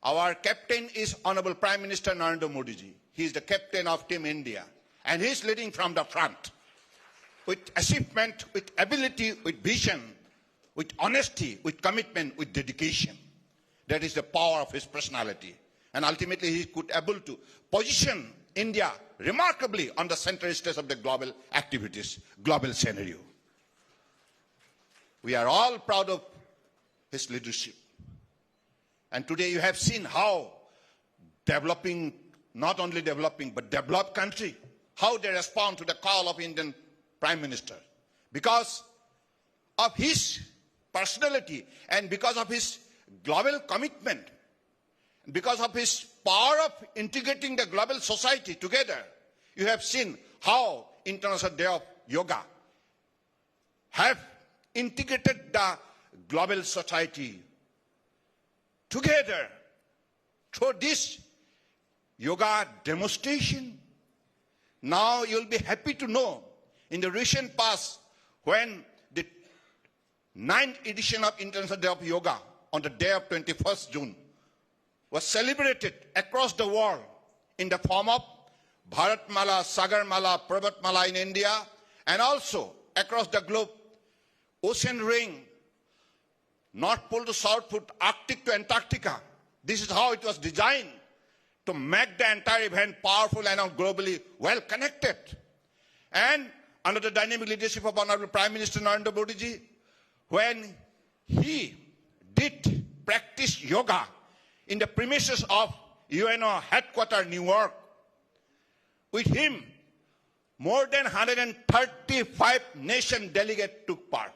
our captain is Honorable Prime Minister Narendra Modi ji. He is the captain of Team India, and he is leading from the front with achievement, with ability, with vision, with honesty, with commitment, with dedication. That is the power of his personality. And ultimately he could able to position India remarkably on the center stage of the global activities, global scenario. We are all proud of his leadership. And today you have seen how developing, not only developing, but developed country, how they respond to the call of Indian Prime Minister. Because of his personality and because of his global commitment, because of his power of integrating the global society together, you have seen how International Day of Yoga have integrated the global society together through this yoga demonstration. Now you'll be happy to know in the recent past when the 9th edition of International Day of Yoga on the day of 21st June was celebrated across the world in the form of Bharatmala, Sagarmala, Parvatmala in India, and also across the globe, Ocean Ring, North Pole to South Pole, Arctic to Antarctica. This is how it was designed to make the entire event powerful and globally well connected. And under the dynamic leadership of Honorable Prime Minister Narendra Modi ji, when he did practice yoga in the premises of UNO headquarters, New York. With him, more than 135 nation delegates took part.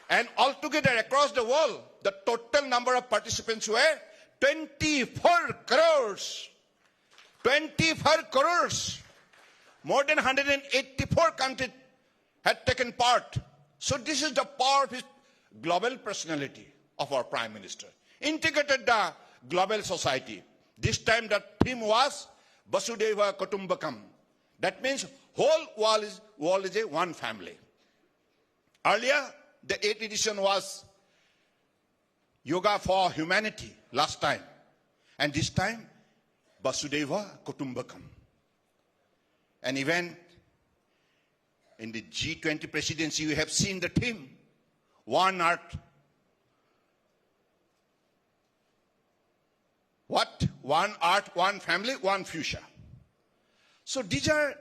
And altogether across the world, the total number of participants were 24 crores. 24 crores. More than 184 countries had taken part. So this is the power of his global personality of our Prime Minister. Integrated the global society. This time the theme was Vasudhaiva Kutumbakam. That means whole world is a one family. Earlier, the 8th edition was Yoga for Humanity last time. And this time, Vasudhaiva Kutumbakam. And even in the G20 presidency, you have seen the theme, One Earth. What? One Earth, one family, one future. So these are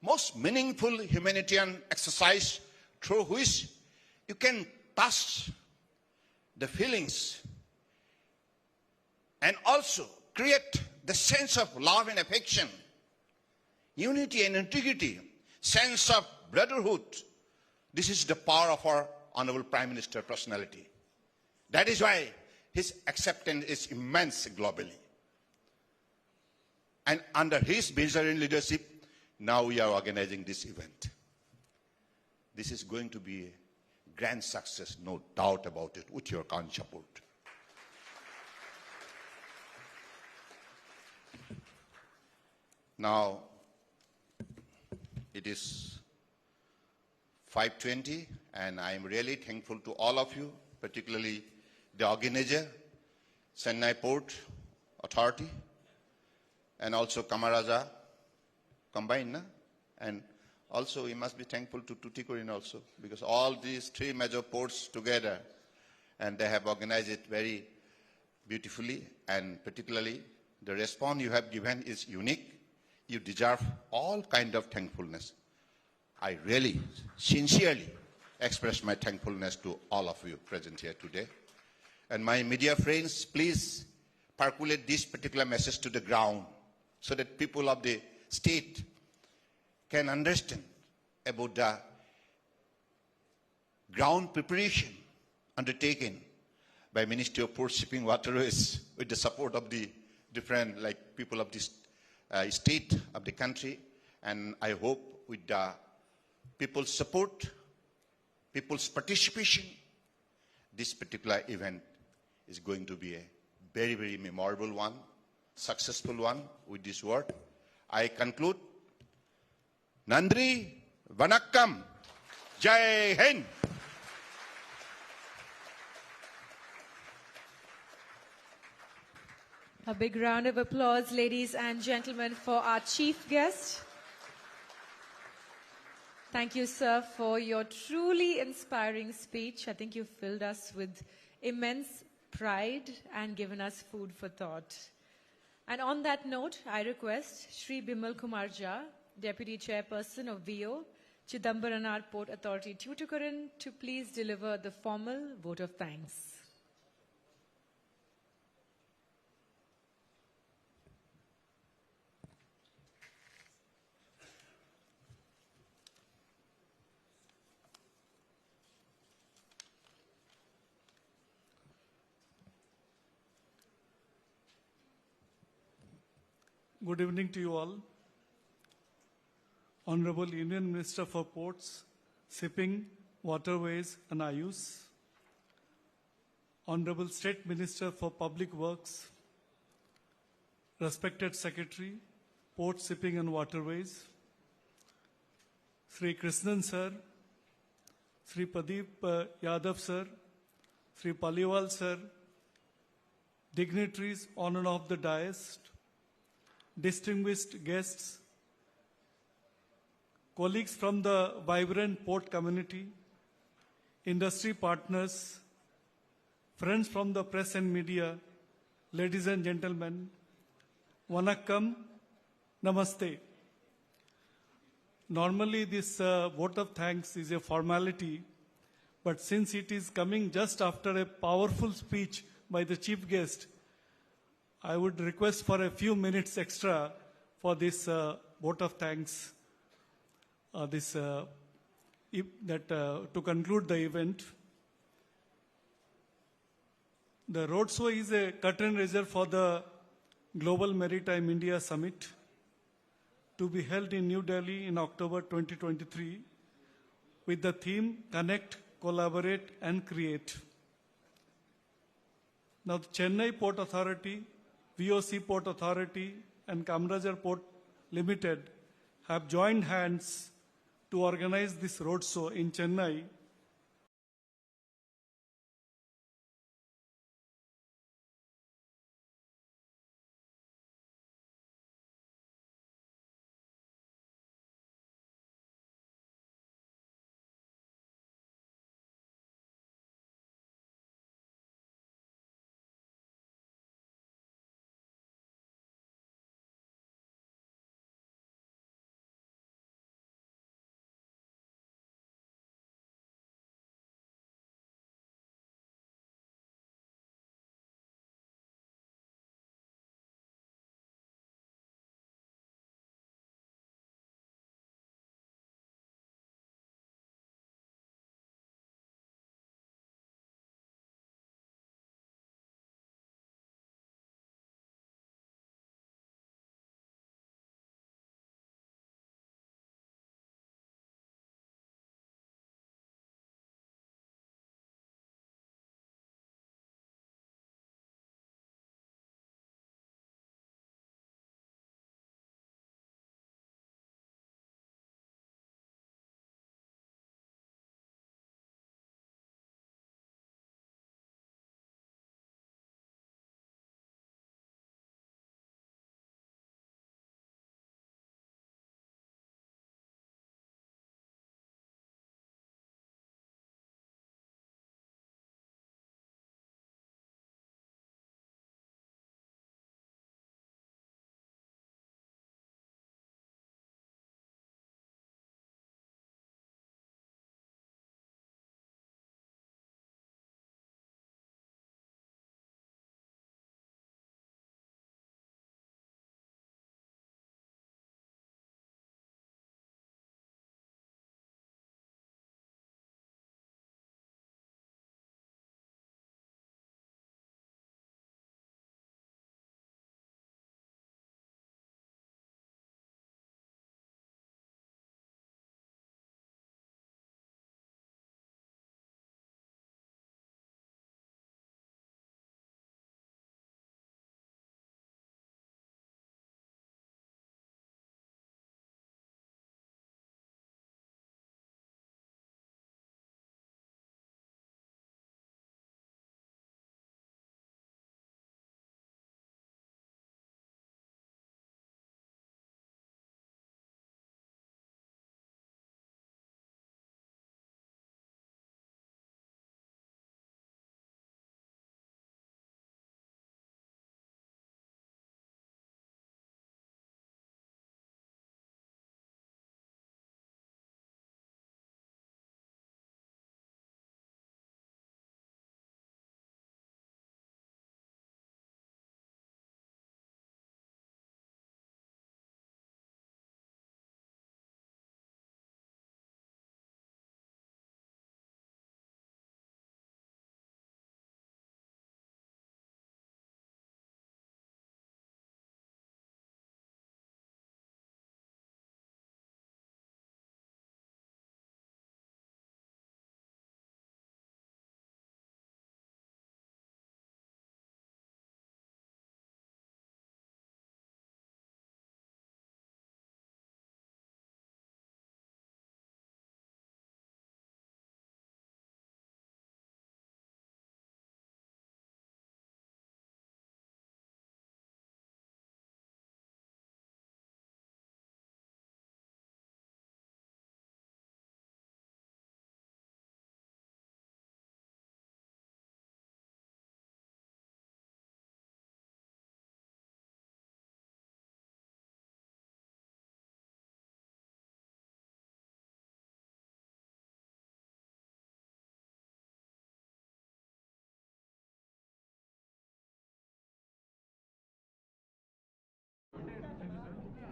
most meaningful humanitarian exercise through which you can touch the feelings and also create the sense of love and affection, unity and integrity, sense of brotherhood. This is the power of our Honorable Prime Minister personality. That is why his acceptance is immense globally. And under his visionary leadership, now we are organizing this event. This is going to be a grand success, no doubt about it, with your kind support. Now, it is 5:20, and I am really thankful to all of you, particularly the organizer, Chennai Port Authority, and also Kamaraja combined, na? And also we must be thankful to Tuticorin also, because all these three major ports together, and they have organized it very beautifully, and particularly the response you have given is unique. You deserve all kind of thankfulness. I really, sincerely express my thankfulness to all of you present here today. And my media friends, please percolate this particular message to the ground so that people of the state can understand about the ground preparation undertaken by Ministry of Port Shipping Waterways with the support of the different people of this state of the country. And I hope with the people's support, people's participation, this particular event is going to be a very, very memorable one, successful one. With this word, I conclude. Nandri, Vanakkam, Jai Hind. A big round of applause, ladies and gentlemen, for our chief guest. Thank you, sir, for your truly inspiring speech. I think you filled us with immense pride and given us food for thought. And on that note, I request Shri Bimal Kumar Jha, Deputy Chairperson of VO, Chidambaranar Port Authority, Tuticorin, to please deliver the formal vote of thanks. Good evening to you all. Honorable Union Minister for Ports, Shipping, Waterways and Ayus, Honorable State Minister for Public Works, respected Secretary, Port, Shipping and Waterways, Sri Krishnan Sir, Sri Pradeep Yadav Sir, Sri Paliwal Sir, dignitaries on and off the dais, distinguished guests, colleagues from the vibrant port community, industry partners, friends from the press and media, ladies and gentlemen, Vanakkam, Namaste. Normally, this vote of thanks is a formality, but since it is coming just after a powerful speech by the chief guest, I would request for a few minutes extra for this vote of thanks, to conclude the event. The roadshow is a curtain raiser for the Global Maritime India Summit to be held in New Delhi in October 2023 with the theme Connect, Collaborate and Create. Now, the Chennai Port Authority, VOC Port Authority and Kamarajar Port Limited have joined hands to organize this roadshow in Chennai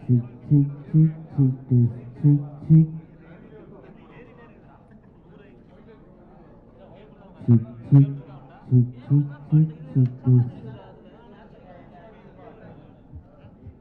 Cheek, cheek, cheek, cheek, cheek, cheek, cheek.